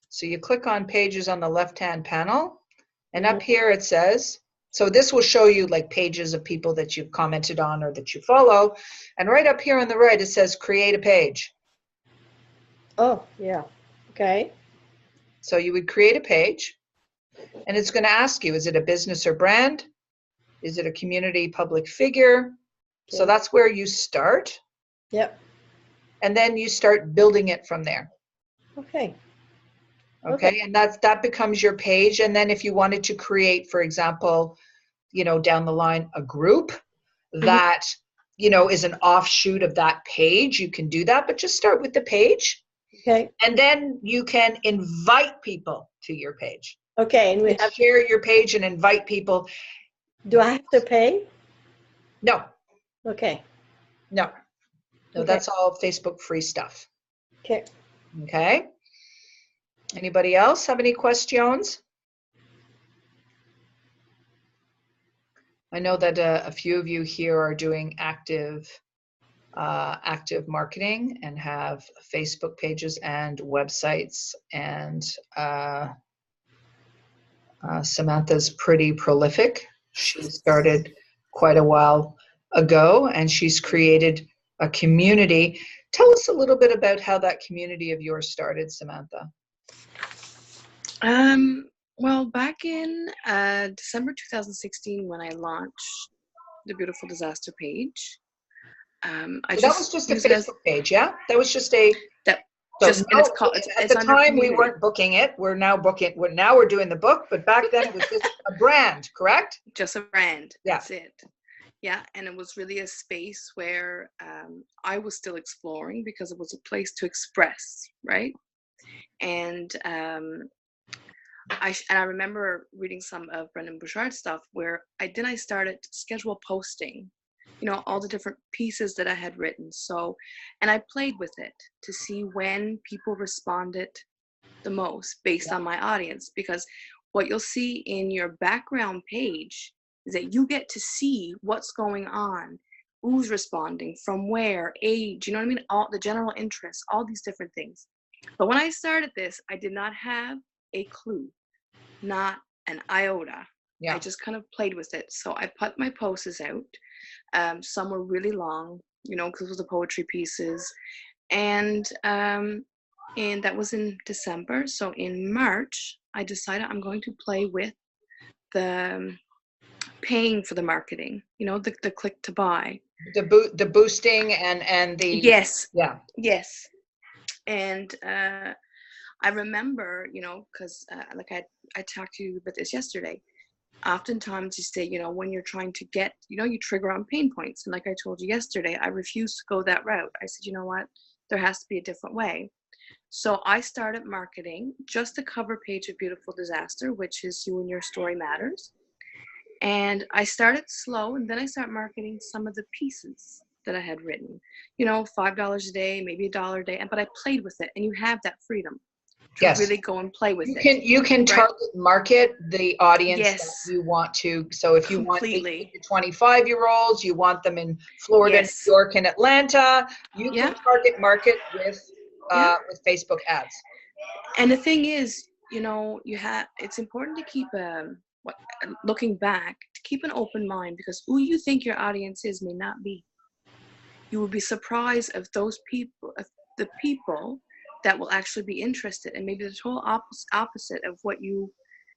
So you click on pages on the left-hand panel, and up here it says, so this will show you like pages of people that you've commented on or that you follow. And right up here on the right, it says create a page. Oh, yeah. Okay. So you would create a page, and it's going to ask you, is it a business or brand? Is it a community public figure? Okay. So that's where you start. Yep. And then you start building it from there. Okay. Okay. And that becomes your page. And then if you wanted to create, for example, down the line, a group that, is an offshoot of that page, you can do that, but just start with the page. Okay. And then you can invite people to your page. Okay. And we have to share your page and invite people. Do I have to pay? No. Okay. No, Okay. that's all Facebook free stuff. Okay. Okay. Anybody else have any questions? I know that a few of you here are doing active marketing and have Facebook pages and websites, and Samantha's pretty prolific. She started quite a while ago, and she's created a community. Tell us a little bit about how that community of yours started, Samantha. Well, back in December 2016, when I launched the Beautiful Disaster page, that was just a Facebook page, yeah? That was just a... At the time, we weren't booking it. We're now booking. We're doing the book, but back then it was just a brand, correct? Just a brand. Yeah. That's it. Yeah, and it was really a space where I was still exploring, because it was a place to express, right? And I remember reading some of Brendan Bouchard's stuff where I started to schedule posting, all the different pieces that I had written. So, and I played with it to see when people responded the most based on my audience, because what you'll see in your background page is that you get to see what's going on, who's responding, from where, age, you know what I mean? All the general interests, all these different things. But when I started this, I did not have a clue, not an iota. Yeah. I just kind of played with it. So I put my posts out. Some were really long, because it was the poetry pieces. And that was in December. So in March, I decided I'm going to play with the paying for the marketing, the click to buy. The boosting and the... Yes. Yeah. Yes. And I remember, because like I talked to you about this yesterday, oftentimes you say, when you're trying to get, you trigger on pain points. And like I told you yesterday, I refused to go that route. I said, you know what, there has to be a different way. So I started marketing just the cover page of Beautiful Disaster, which is You and Your Story Matters. And I started slow, and then I started marketing some of the pieces that I had written, $5 a day, maybe $1 a day. But I played with it, and you have that freedom to really go and play with it. You can target market the audience that you want to. So if you want 18 to 25-year-olds, you want them in Florida, New York, and Atlanta, you can target market with Facebook ads. And the thing is, it's important to keep looking back, to keep an open mind, because who you think your audience is may not be. You will be surprised of those people, of the people that will actually be interested, and maybe the total opposite of what you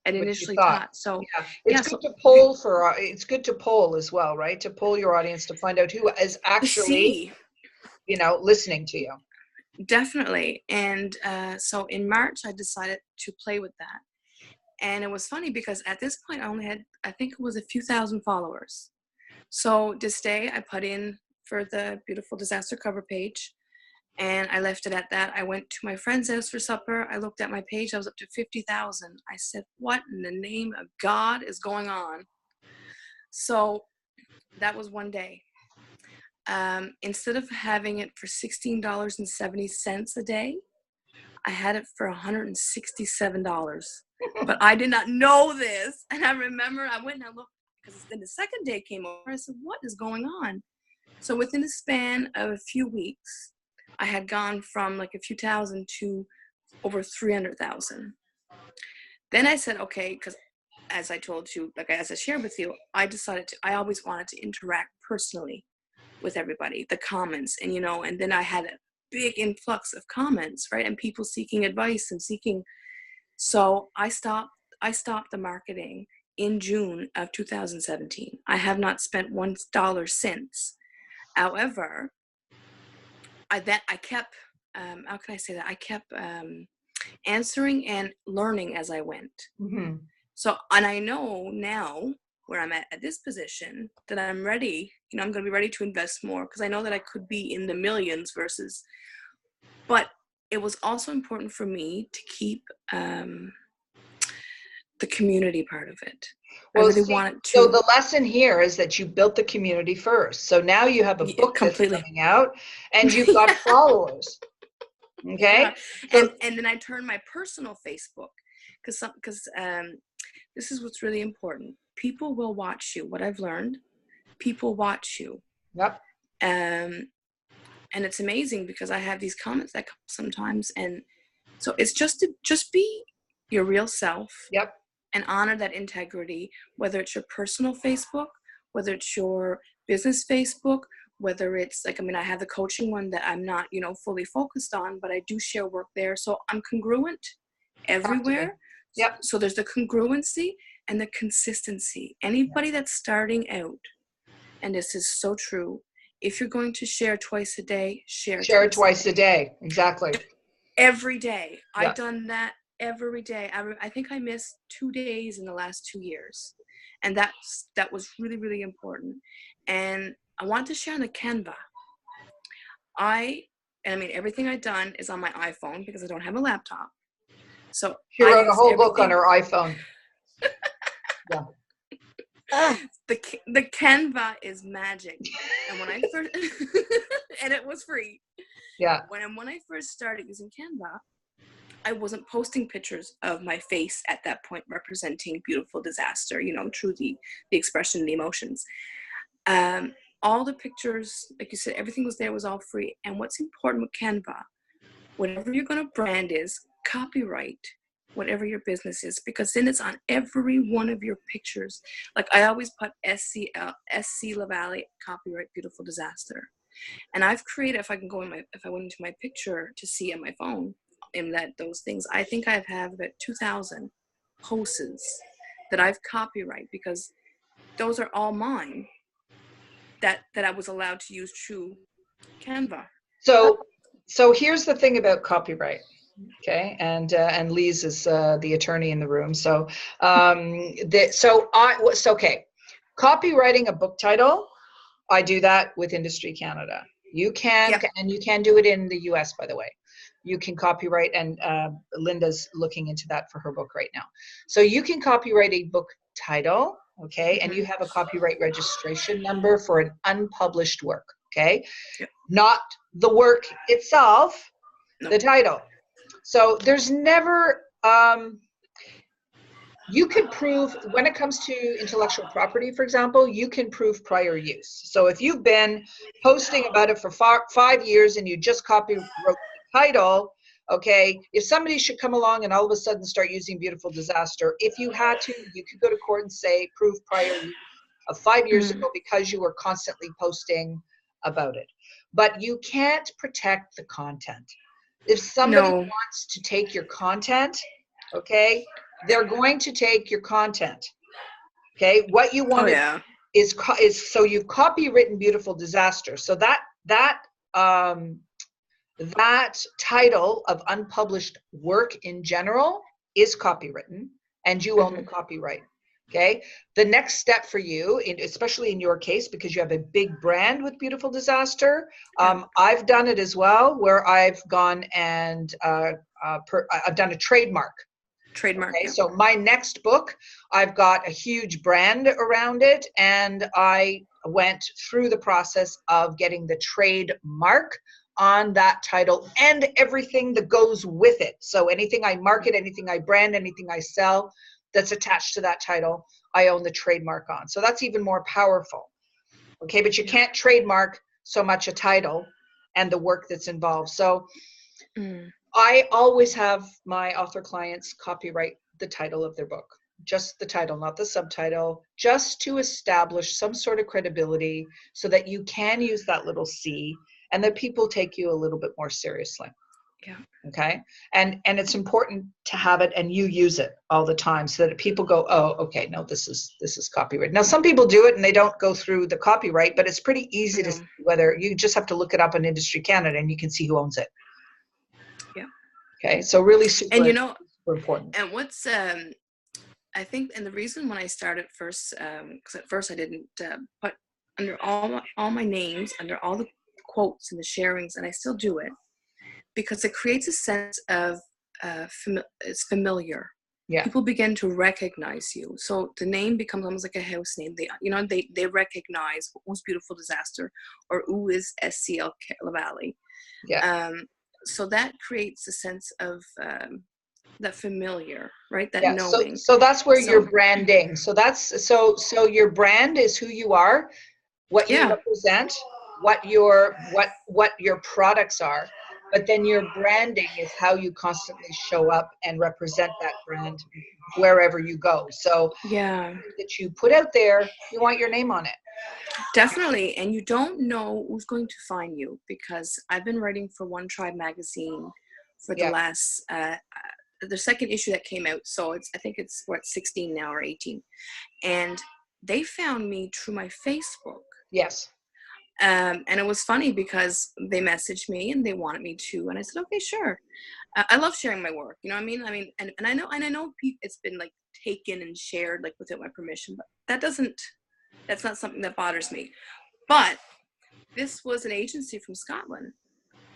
had initially thought. So it's good to poll it's good to poll as well, right? To poll your audience to find out who is actually listening to you. Definitely. And so in March I decided to play with that, and it was funny because at this point I only had, I think it was a few thousand followers. So this day I put in for the Beautiful Disaster cover page, and I left it at that. I went to my friend's house for supper. I looked at my page. I was up to 50,000. I said, what in the name of God is going on? So that was one day. Instead of having it for $16.70 a day, I had it for $167. But I did not know this. And I remember I went and I looked, because then the second day came over. I said, what is going on? So within the span of a few weeks, I had gone from like a few thousand to over 300,000. Then I said, okay, because as I told you, like as I shared with you, I always wanted to interact personally with everybody, the comments, and and then I had a big influx of comments, right? And people seeking advice and seeking. So I stopped the marketing in June of 2017. I have not spent $1 since. However, I kept, how can I say that? I kept answering and learning as I went. Mm-hmm. So, and I know now where I'm at this position that I'm ready, I'm going to be ready to invest more, because I know that I could be in the millions versus, but it was also important for me to keep the community part of it. Well, I really wanted to. So the lesson here is that you built the community first. So now you have a book completely. that's coming out, and you've got followers. Okay. Yeah. So, and then I turned my personal Facebook, because this is what's really important. People will watch you. What I've learned, people watch you. yep. And it's amazing, because I have these comments that come sometimes, and so it's just be your real self. Yep. And honor that integrity, whether it's your personal Facebook, whether it's your business Facebook, whether it's like, I have the coaching one that I'm not, fully focused on, but I do share work there. So I'm congruent everywhere. Yep. So there's the congruency and the consistency. Anybody that's starting out, and this is so true, if you're going to share twice a day, share it twice a day. Exactly. Every day. Yeah. I've done that every day. I think I missed 2 days in the last 2 years, and that was really, really important. And I want to share on the Canva. Everything I've done is on my iPhone, because I don't have a laptop. So she wrote a whole book on her iPhone. Yeah. The Canva is magic. And when I first and it was free. Yeah. When I first started using Canva, I wasn't posting pictures of my face at that point representing beautiful disaster, through the expression and the emotions. All the pictures, like you said, everything was there, was all free. And what's important with Canva, whatever you're going to brand is, copyright whatever your business is, because then it's on every one of your pictures. Like I always put SC LaValle, copyright beautiful disaster. And I've created, if I went into my picture to see on my phone, in those things, I think I have about 2,000 posts that I've copyright, because those are all mine that I was allowed to use through Canva. So here's the thing about copyright. Okay, and Lise is the attorney in the room. So okay, copywriting a book title, I do that with Industry Canada. You can, and you can do it in the US, by the way. You can copyright, and Linda's looking into that for her book right now. So you can copyright a book title, okay, and you have a copyright registration number for an unpublished work, okay? Yep. Not the work itself, the title. So there's never, you could prove, when it comes to intellectual property, for example, you can prove prior use. So if you've been posting about it for 5 years and you just copyright the title, okay, if somebody should come along and all of a sudden start using beautiful disaster, if you had to, you could go to court and say, prove prior use of 5 years ago, because you were constantly posting about it. But you can't protect the content. If somebody wants to take your content, okay, they're going to take your content. Okay, what you want is so you've copywritten beautiful disaster. So that title of unpublished work in general is copywritten, and you own the copyright. Okay, the next step for you, especially in your case, because you have a big brand with beautiful disaster, I've done it as well, where I've gone and I've done a trademark. Okay, so my next book, I've got a huge brand around it, and I went through the process of getting the trademark on that title and everything that goes with it. So anything I market, anything I brand, anything I sell that's attached to that title, I own the trademark on. So that's even more powerful. Okay, but you can't trademark so much a title and the work that's involved. So I always have my author clients copyright the title of their book, just the title, not the subtitle, just to establish some sort of credibility so that you can use that little C and that people take you a little bit more seriously. Yeah. Okay. And it's important to have it and you use it all the time so that people go, oh, okay, no, this is copyright. Now, some people do it and they don't go through the copyright, but it's pretty easy to see whether you just have to look it up on Industry Canada and you can see who owns it. Yeah. Okay, so really And super important. and what's I think, and the reason when I started first, because at first I didn't put under all my names, under all the quotes and the sharings, and I still do it because it creates a sense of it's familiar. Yeah. People begin to recognize you, so the name becomes almost like a house name. They recognize who's Beautiful Disaster or who is SCL Valley. Yeah. So that creates a sense of that familiar, right? That Yeah. knowing. So that's where you're branding. So that's so your brand is who you are, what you represent, what your products are. But then your branding is how you constantly show up and represent that brand wherever you go. So that you put out there, you want your name on it. Definitely. And you don't know who's going to find you, because I've been writing for One Tribe magazine for the last the second issue that came out. So I think we're at 16 now or 18. And they found me through my Facebook. Yes. And it was funny because they messaged me and they wanted me to, and I said, okay, sure. I love sharing my work. You know what I mean? And I know it's been like taken and shared like without my permission, but that's not something that bothers me. But this was an agency from Scotland.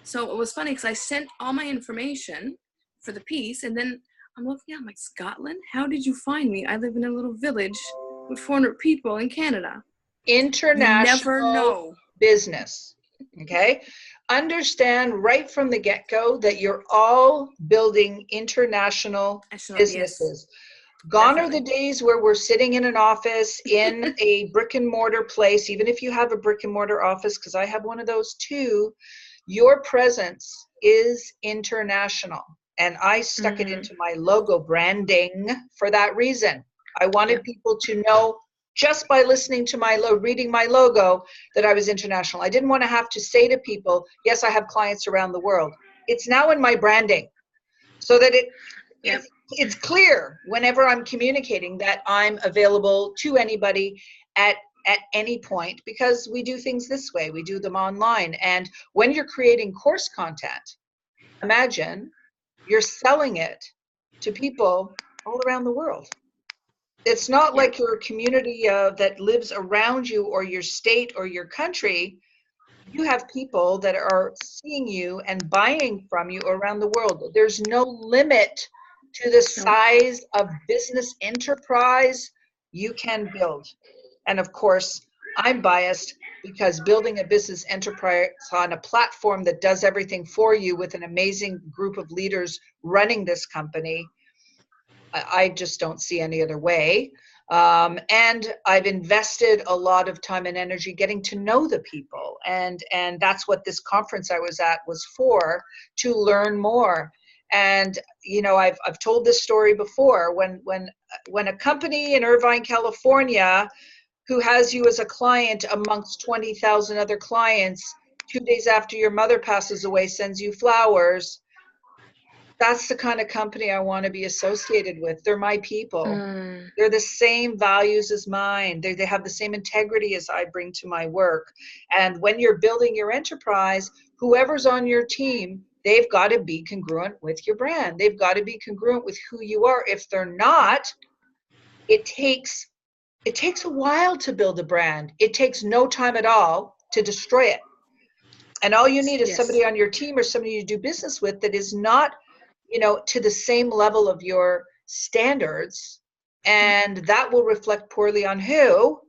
So it was funny because I sent all my information for the piece, and then I'm looking at, I'm like, Scotland? How did you find me? I live in a little village with 400 people in Canada. International. You never know. Business. Okay. Understand right from the get-go that you're all building international businesses. Yes. Gone are the days where we're sitting in an office in a brick and mortar place, even if you have a brick and mortar office, because I have one of those too. Your presence is international. And I stuck it into my logo branding for that reason. I wanted people to know just by listening to reading my logo that I was international. I didn't want to have to say to people, yes, I have clients around the world. It's now in my branding so that it's clear whenever I'm communicating that I'm available to anybody at any point, because we do things this way. We do them online. And when you're creating course content, imagine you're selling it to people all around the world. It's not like your community that lives around you or your state or your country. You have people that are seeing you and buying from you around the world. There's no limit to the size of business enterprise you can build. And of course, I'm biased because building a business enterprise on a platform that does everything for you with an amazing group of leaders running this company, I just don't see any other way. And I've invested a lot of time and energy getting to know the people. And that's what this conference I was at was for, to learn more. And, you know, I've told this story before. When a company in Irvine, California, who has you as a client amongst 20,000 other clients, 2 days after your mother passes away, sends you flowers, that's the kind of company I want to be associated with. They're my people. They're the same values as mine. They have the same integrity as I bring to my work. And when you're building your enterprise, whoever's on your team, they've got to be congruent with your brand. They've got to be congruent with who you are. If they're not, it takes a while to build a brand. It takes no time at all to destroy it. And all you need is somebody on your team or somebody you do business with that is not, you know, to the same level of your standards, and that will reflect poorly on who?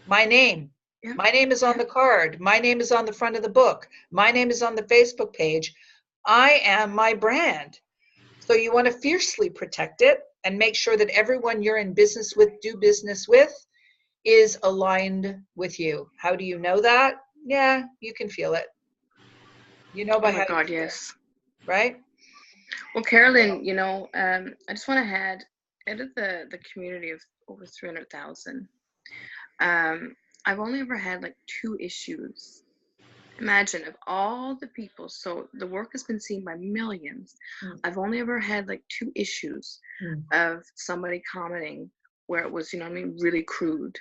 My name. My name is on the card. My name is on the front of the book. My name is on the Facebook page. I am my brand. So you want to fiercely protect it and make sure that everyone you're in business with, do business with, is aligned with you. How do you know that? Yeah, you can feel it. You know by how you feel, right? Well, Carolyn, you know, I just want to add, out of the community of over 300,000, I've only ever had like 2 issues. Imagine, of all the people, so the work has been seen by millions. I've only ever had like 2 issues of somebody commenting where it was, you know what I mean, really crude.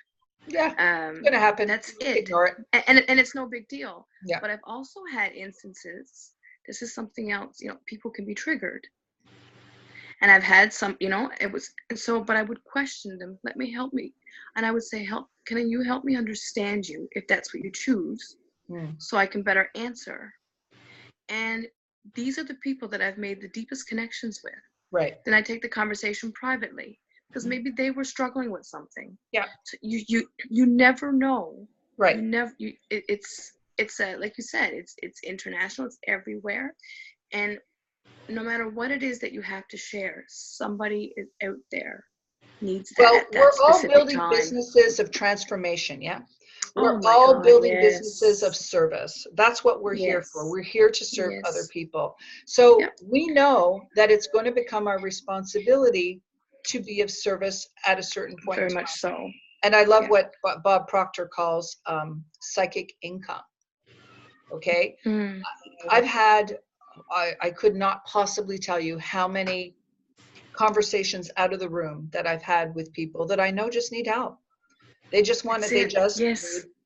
Yeah, it's gonna happen. That's it. Ignore it. And it's no big deal. Yeah. But I've also had instances this is something else. People can be triggered. And I've had some, but I would question them, help me. And I would say, can you help me understand you if that's what you choose, so I can better answer. And these are the people that I've made the deepest connections with. Right. Then I take the conversation privately, because maybe they were struggling with something. Yeah. So you never know. Right. It's like you said, it's international, it's everywhere. And no matter what it is that you have to share, somebody is out there needs that. Well, we're all building time. businesses of transformation, yeah? We're Oh my all God, building yes. businesses of service. That's what we're here for. We're here to serve Yes. other people. So Yep. we know that it's going to become our responsibility to be of service at a certain point. Very much so. And I love what Bob Proctor calls psychic income. Okay? I've had, I could not possibly tell you how many conversations out of the room that I've had with people that I know just need help. They just want it. They just need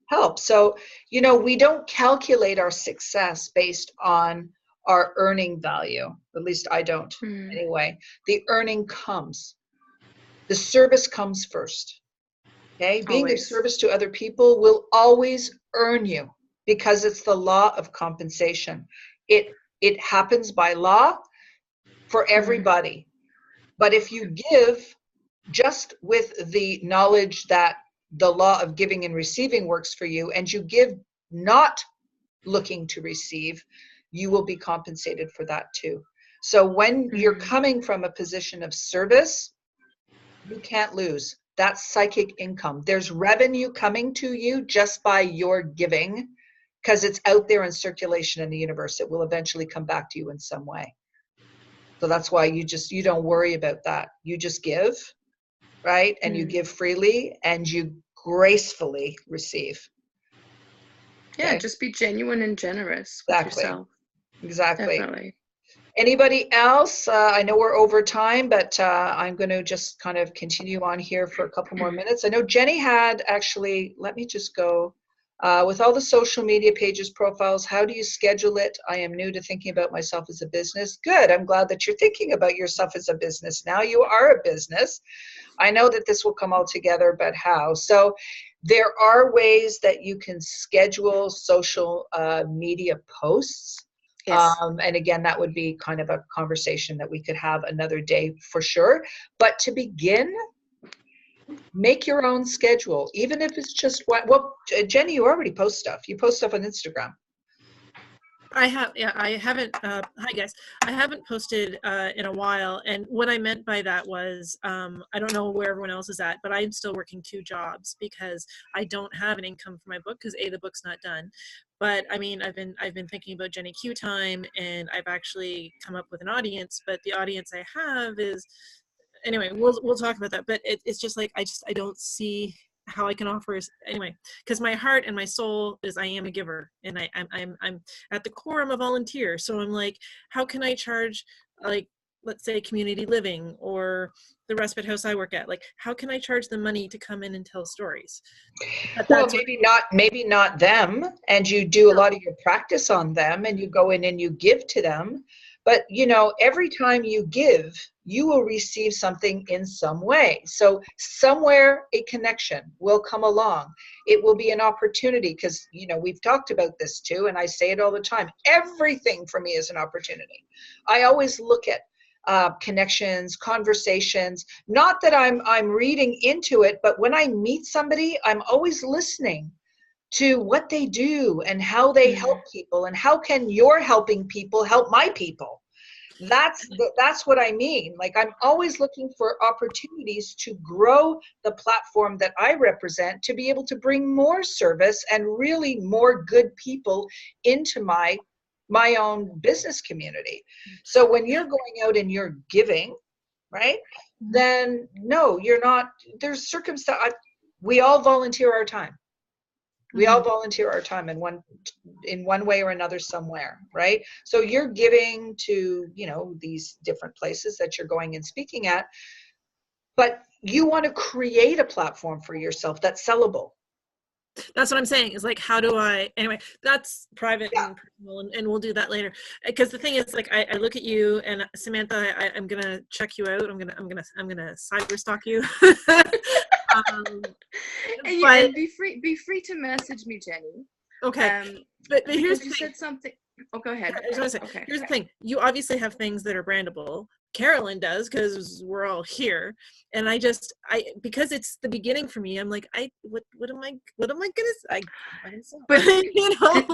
help. So, we don't calculate our success based on our earning value. At least I don't anyway. The earning comes. The service comes first. Okay? Being of service to other people will always earn you, because it's the law of compensation. It happens by law for everybody. But if you give just with the knowledge that the law of giving and receiving works for you, and you give not looking to receive, you will be compensated for that too. So when you're coming from a position of service, you can't lose. That's psychic income. There's revenue coming to you just by your giving, because it's out there in circulation in the universe. It will eventually come back to you in some way. So that's why you don't worry about that. You just give, right? And you give freely, and you gracefully receive. Yeah, okay? Just be genuine and generous with yourself. Exactly. Definitely. Anybody else? I know we're over time, but I'm going to just kind of continue on here for a couple more minutes. I know Jenny had actually, let me just go. With all the social media pages, profiles, how do you schedule it? I am new to thinking about myself as a business. Good. I'm glad that you're thinking about yourself as a business now. You are a business. I know that this will come all together, but how? So there are ways that you can schedule social media posts. Yes. And again, that would be kind of a conversation that we could have another day for sure. But to begin, make your own schedule, even if it's just Jenny, you already post stuff. You post stuff on Instagram. I haven't, hi guys. I haven't posted in a while. And what I meant by that was, I don't know where everyone else is at, but I'm still working 2 jobs because I don't have an income for my book, because the book's not done. But I mean, I've been thinking about Jenny Q time, and I've actually come up with an audience, but the audience I have is, anyway, we'll talk about that. But it's just like, I don't see how I can offer, anyway, because my heart and my soul is I am a giver, and I'm at the core, I'm a volunteer. So I'm like, how can I charge, like, let's say community living or the respite house I work at, like, how can I charge them money to come in and tell stories? Well, maybe not them, and you do a lot of your practice on them, and you go in and you give to them. But every time you give, you will receive something in some way. So somewhere a connection will come along. It will be an opportunity, because we've talked about this too, and I say it all the time. Everything for me is an opportunity. I always look at connections, conversations, not that I'm reading into it, but when I meet somebody, I'm always listening to what they do and how they help people, and how can your helping people help my people. That's what I mean. Like, I'm always looking for opportunities to grow the platform that I represent, to be able to bring more service and really more good people into my own business community. So when you're going out and you're giving, right, then no, you're not. There's circumstance. We all volunteer our time. We all volunteer our time in one way or another somewhere, right? So you're giving to, these different places that you're going and speaking at, but you want to create a platform for yourself that's sellable. That's what I'm saying, is like, how do I, anyway, that's private and personal, and we'll do that later. Because the thing is, like, I look at you, and Samantha, I'm gonna check you out. I'm gonna cyber stalk you. And be free to message me, Jenny. Okay. But here's the you thing. Said something. Oh, go ahead. I was gonna say, okay. Here's the thing. You obviously have things that are brandable. Carolyn does, because we're all here. And because it's the beginning for me, I'm like, what am I gonna say? But you know.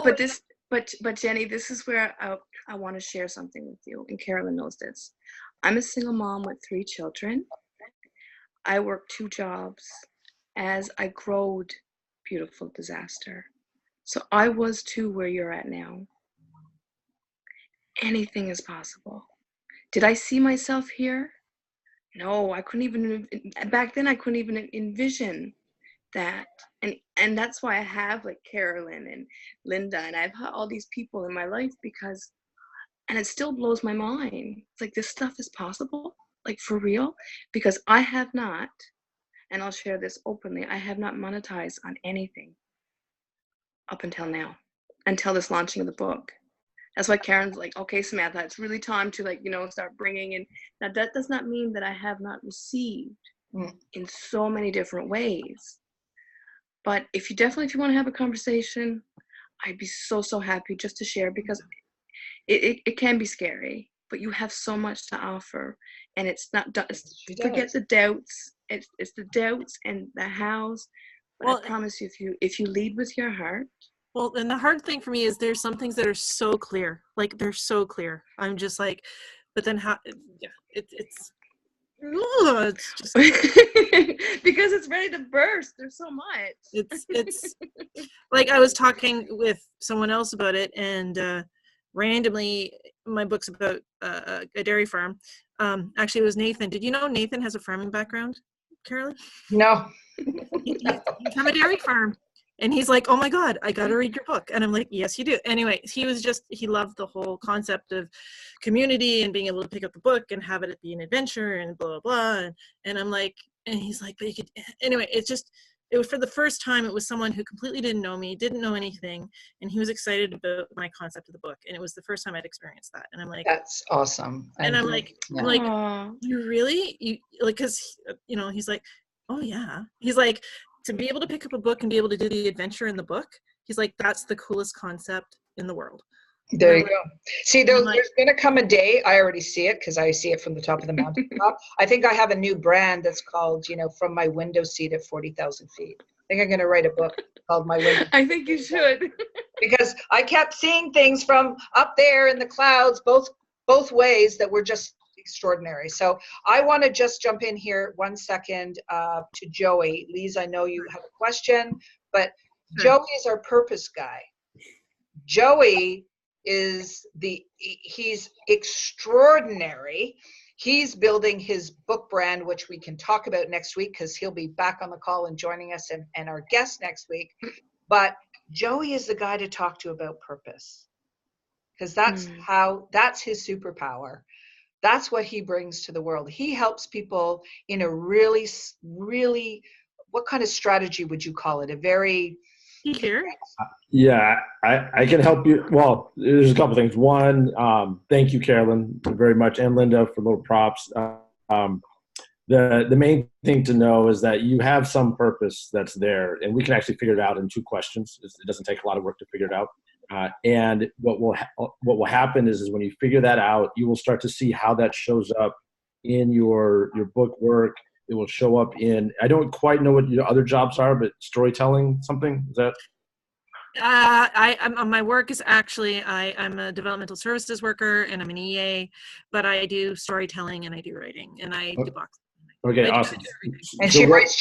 But Jenny, this is where I want to share something with you, and Carolyn knows this. I'm a single mom with 3 children. I work 2 jobs as I growed Beautiful Disaster. So I was too where you're at now. Anything is possible. Did I see myself here? No, I couldn't even, back then I couldn't even envision that. And that's why I have like Carolyn and Linda, and I've had all these people in my life, because, and it still blows my mind. It's like, this stuff is possible, like for real, because I have not, and I'll share this openly, I have not monetized on anything up until now, until this launching of the book. That's why Karen's like, okay, Samantha, it's really time to, like, start bringing in. Now, that does not mean that I have not received in so many different ways. But if you want to have a conversation, I'd be so, so happy just to share, because it can be scary, but you have so much to offer. And it's not, forget the doubts. It's the doubts and the hows. But I promise you, if you lead with your heart. Well, and the hard thing for me is there's some things that are so clear, like they're so clear. I'm just like, but then how? Yeah, it's just because it's ready to burst. There's so much. It's like, I was talking with someone else about it, and randomly, my book's about a dairy farm. Actually, it was Nathan. Did you know Nathan has a farming background, Carolyn? No. He's from a dairy farm. And he's like, oh my God, I got to read your book. And I'm like, yes, you do. Anyway, he loved the whole concept of community and being able to pick up the book and have it be an adventure and blah, blah, blah. And I'm like, and he's like, but you could, anyway, it was for the first time, it was someone who completely didn't know me, didn't know anything. And he was excited about my concept of the book. And it was the first time I'd experienced that. And I'm like, that's awesome. And I'm like, you really, cause he's like, oh yeah. He's like, to be able to pick up a book and be able to do the adventure in the book, he's like, that's the coolest concept in the world. There you go. See, there's going to come a day, I already see it, because I see it from the top of the mountain top. I think I have a new brand that's called, From My Window Seat at 40,000 Feet. I think I'm going to write a book called My Window. I think you should. Because I kept seeing things from up there in the clouds, both ways, that were just extraordinary. So I want to just jump in here 1 second to Joey. Lise, I know you have a question, but Joey is our purpose guy. Joey he's extraordinary. He's building his book brand, which we can talk about next week, because he'll be back on the call and joining us, and our guest next week. But Joey is the guy to talk to about purpose, because that's his superpower. That's what he brings to the world. He helps people in a really, really, what kind of strategy would you call it? A very... Here? Yeah, I can help you. Well, there's a couple things. One, thank you, Carolyn, very much, and Linda for little props. The main thing to know is that you have some purpose that's there, and we can actually figure it out in 2 questions. It doesn't take a lot of work to figure it out. And what will happen is when you figure that out, you will start to see how that shows up in your book work. It will show up in, I don't quite know what your other jobs are, but storytelling, something, is that? My work is actually, I'm a developmental services worker, and I'm an EA, but I do storytelling and I do writing, and I do boxing. Okay, awesome. And she writes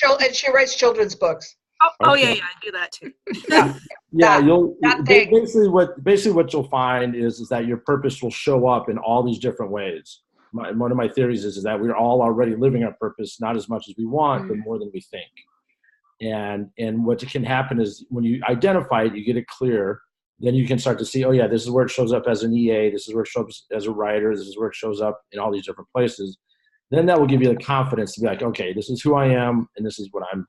children's books. Oh yeah, I do that too. Yeah, basically what you'll find is that your purpose will show up in all these different ways. One of my theories is that we're all already living our purpose, not as much as we want, but more than we think. And what can happen is when you identify it, you get it clear, then you can start to see, oh yeah, this is where it shows up as an EA, this is where it shows up as a writer, this is where it shows up in all these different places. Then that will give you the confidence to be like, okay, this is who I am, and this is what I'm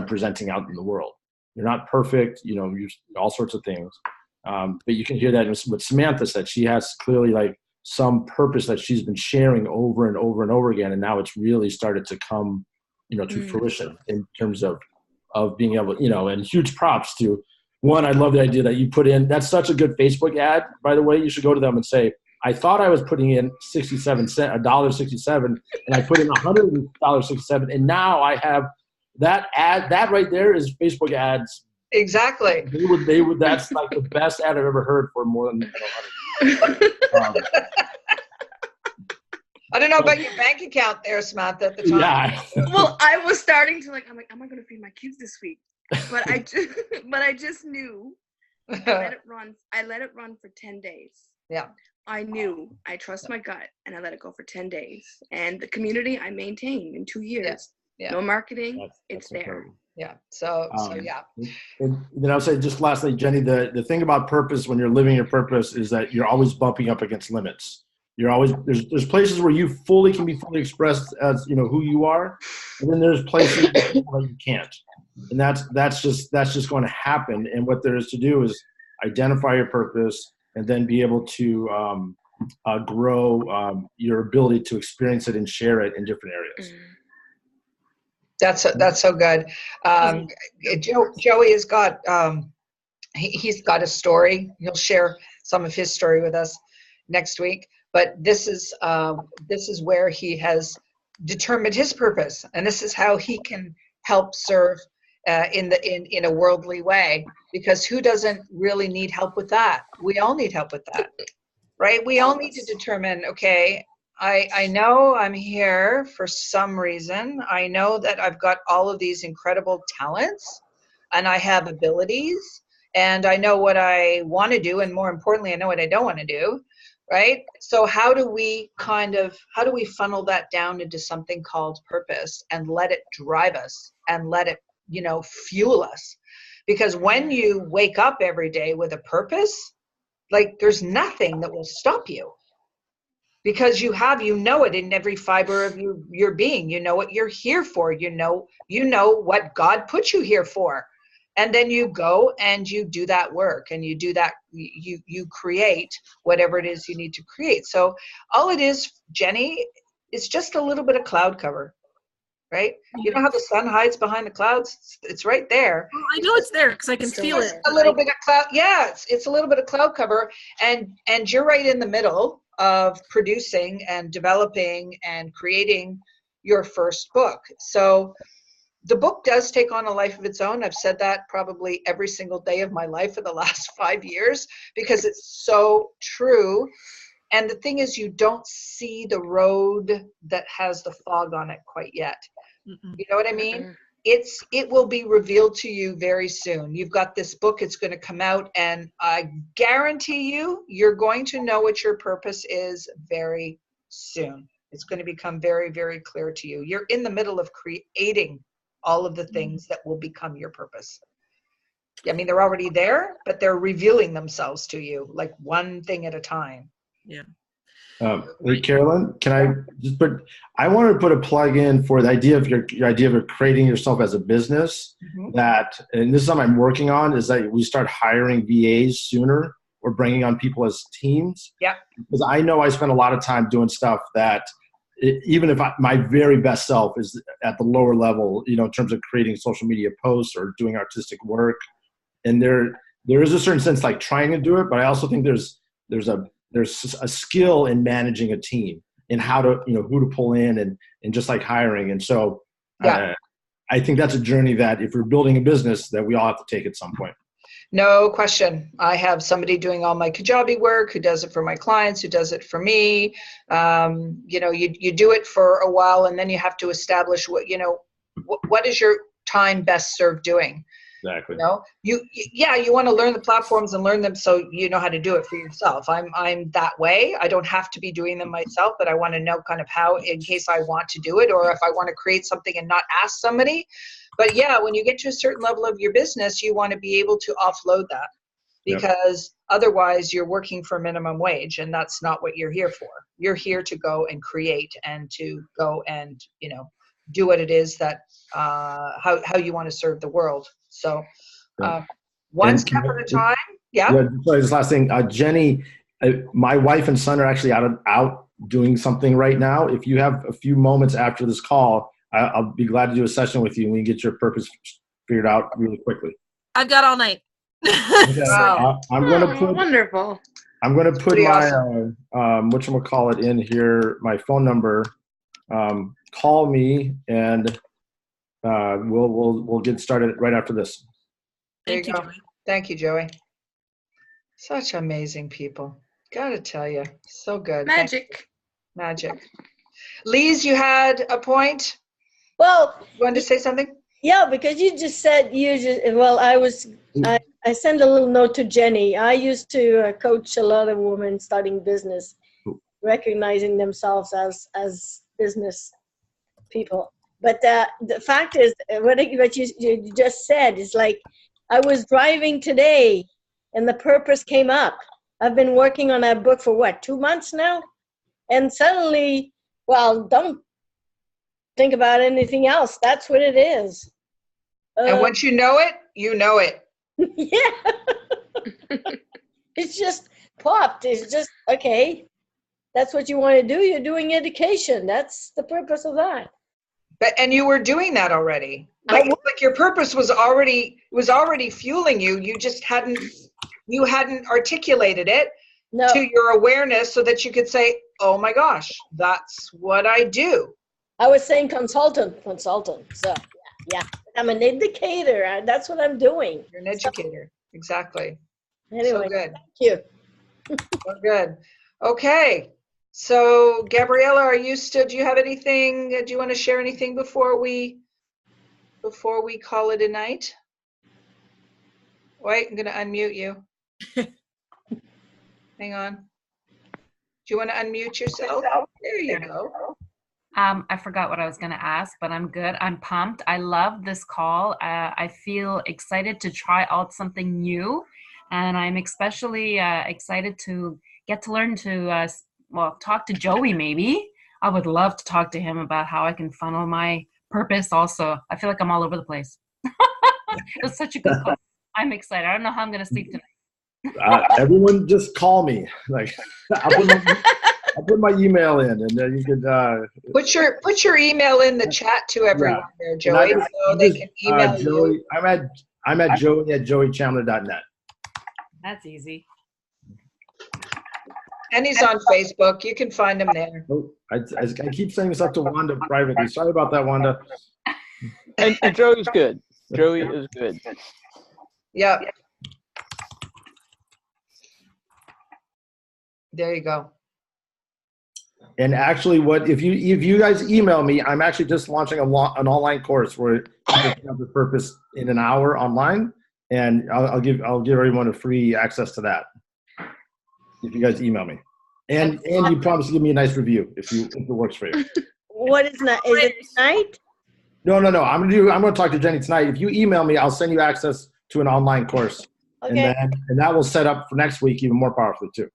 presenting out in the world. You're not perfect. You know, you're all sorts of things. But you can hear that in what Samantha said. She has clearly like some purpose that she's been sharing over and over and over again. And now it's really started to come, you know, to fruition in terms of being able, you know, and huge props to one. I love the idea that you put in, that's such a good Facebook ad, by the way. You should go to them and say, I thought I was putting in 67 cents, $1.67, and I put in $100.67. And now I have that ad, that right there is Facebook ads. Exactly. They would, that's like the best ad I've ever heard for more than, you know, I don't know about your bank account there, Samantha, at the time. yeah. Well, I was starting to I'm like, am I going to feed my kids this week? But I just knew. I let it run for 10 days. Yeah. I knew. I trust my gut, and I let it go for 10 days. And the community I maintained in 2 years. Yeah. No marketing. That's it's there. incredible. Yeah. So yeah. And then I'll say just lastly, Jenny, the thing about purpose when you're living your purpose is that you're always bumping up against limits. You're always there's places where you can be fully expressed as, you know, who you are, and then there's places where you can't, and that's just going to happen. And what there is to do is identify your purpose and then be able to grow your ability to experience it and share it in different areas. That's so good. Joey has got he's got a story. He'll share some of his story with us next week. But this is where he has determined his purpose, and this is how he can help serve in a worldly way. Because who doesn't really need help with that? We all need help with that, right? We all need to determine. Okay, I know I'm here for some reason. I know that I've got all of these incredible talents, and I have abilities, and I know what I want to do, and more importantly, I know what I don't want to do. Right? So how do we funnel that down into something called purpose and let it drive us and let it, you know, fuel us? Because when you wake up every day with a purpose, like there's nothing that will stop you, because you know it in every fiber of your being. You know what you're here for. You know what God put you here for. And then you go and you do that work, and you do that, you create whatever it is you need to create. So all it is, Jenny, is just a little bit of cloud cover, right? You know how the sun hides behind the clouds? It's right there. Well, I know it's there because I can feel it. A little bit of cloud. Yeah, it's a little bit of cloud cover, and you're right in the middle of producing and developing and creating your first book. So the book does take on a life of its own. I've said that probably every single day of my life for the last 5 years, because it's so true. And the thing is, you don't see the road that has the fog on it quite yet. You know what I mean? It will be revealed to you very soon. You've got this book, it's going to come out, and I guarantee you're going to know what your purpose is very soon. It's going to become very, very clear to you. You're in the middle of creating all of the things that will become your purpose. I mean, they're already there, but they're revealing themselves to you, like one thing at a time. Yeah. Hey, Carolyn, can I just I want to put a plug in for the idea of your idea of creating yourself as a business. That, and this is something I'm working on, is that we start hiring VAs sooner or bringing on people as teams. Yeah. Because I know I spend a lot of time doing stuff that, even if my very best self is at the lower level, you know, in terms of creating social media posts or doing artistic work, and there is a certain sense like trying to do it, but I also think there's a skill in managing a team and how to, you know, who to pull in and just like hiring. And so I think that's a journey that if we're building a business that we all have to take at some point. No question. I have somebody doing all my Kajabi work who does it for my clients, who does it for me. You know, you do it for a while, and then you have to establish what is your time best served doing. Exactly. You know, you want to learn the platforms and learn them so you know how to do it for yourself. I'm that way. I don't have to be doing them myself, but I want to know kind of how, in case I want to do it, or if I want to create something and not ask somebody. But yeah, when you get to a certain level of your business, you want to be able to offload that, because otherwise you're working for minimum wage, and that's not what you're here for. You're here to go and create and to go and, you know, do what it is that how you want to serve the world. So One And step at a time. Yeah. Yeah, sorry, this last thing. Jenny, my wife and son are actually out doing something right now. If you have a few moments after this call, I'll be glad to do a session with you and we can get your purpose figured out really quickly. I've got all night. Okay. Wow. I'm going to put Wonderful. my Awesome. whatchamacallit in here, my phone number. Call me and we'll get started right after this. There you Thank you, go. Joey. Thank you, Joey. Such amazing people. Gotta tell you, so good. Thank you. Magic. Magic. Lise, you had a point? Well, You wanted to say something? yeah, because you just said well, I sent a little note to Jenny. I used to coach a lot of women starting business, recognizing themselves as business people. But the fact is, what you just said is like, I was driving today and the purpose came up. I've been working on that book for what, 2 months now? And suddenly, well, don't think about anything else. That's what it is. And once you know it, you know it. Yeah. It's just popped. It's just, okay, that's what you want to do. You're doing education. That's the purpose of that. And you were doing that already. Like your purpose was already fueling you. You just hadn't articulated it to your awareness so that you could say, oh my gosh, that's what I do. I was saying consultant. So yeah. I'm an educator. That's what I'm doing. You're an educator. Exactly. Anyway, So good. thank you. So good. Okay. So Gabriella, do you have anything, do you want to share anything before we call it a night? Wait, I'm going to unmute you. Hang on. Do you want to unmute yourself? There you go. I forgot what I was going to ask, but I'm good. I'm pumped. I love this call. I feel excited to try out something new, and I'm especially excited to get to learn to, talk to Joey maybe. I would love to talk to him about how I can funnel my purpose also. I feel like I'm all over the place. It was such a good call. I'm excited. I don't know how I'm going to sleep tonight. Everyone just call me. Like, I'll put my email in, and then you can put your email in the chat to everyone there, Joey, so they can email Joey, you. I'm at joey@joeychandler.net. That's easy. And he's on Facebook. You can find him there. Oh, I keep saying this up to Wanda privately. Sorry about that, Wanda. And Joey's good. Joey is good. Yeah. There you go. And actually, if you guys email me, I'm actually just launching an online course where you can have the purpose in an hour online, and I'll give everyone a free access to that if you guys email me. And you promise to give me a nice review if it works for you. What is that? Is it tonight? No. I'm gonna talk to Jenny tonight. If you email me, I'll send you access to an online course, Okay. and that will set up for next week even more powerfully too.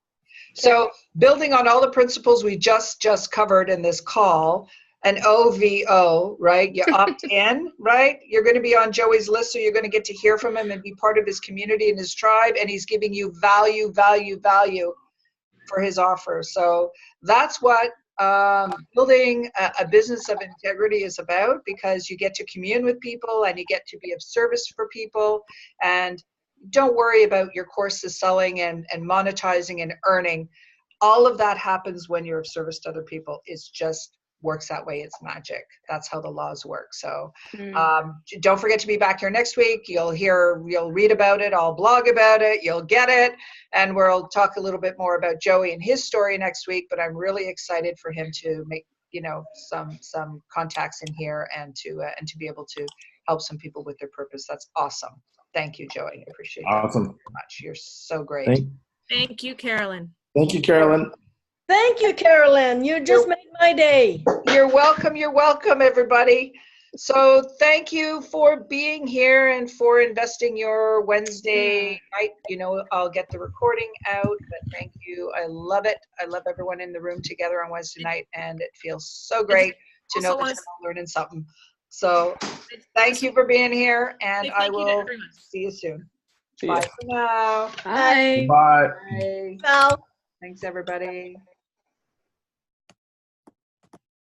So building on all the principles we just covered in this call, an OVO, right? You opt in, right? You're going to be on Joey's list, so you're going to get to hear from him and be part of his community and his tribe, and he's giving you value for his offer. So that's what building a business of integrity is about, because you get to commune with people and you get to be of service for people, and don't worry about your courses selling and monetizing and earning. All of that happens when you're of service to other people. It's just works that way. It's magic. That's how the laws work. So don't forget to be back here next week. You'll read about it. I'll blog about it. You'll get it. And we'll talk a little bit more about Joey and his story next week. But I'm really excited for him to make, some contacts in here and to be able to help some people with their purpose. That's awesome. Thank you, Joey. I appreciate that Awesome. very much. You're so great. Thank you, Carolyn. Thank you, Carolyn. Thank you, Carolyn. You just made my day. You're welcome. You're welcome, everybody. So thank you for being here and for investing your Wednesday night. I'll get the recording out, but thank you. I love it. I love everyone in the room together on Wednesday night, and it feels so great to know that you're all learning something. So thank you for being here, and Say I thank you to will everyone. see you soon. See ya. Bye for now. Bye. Bye. Bye. Val. Thanks, everybody.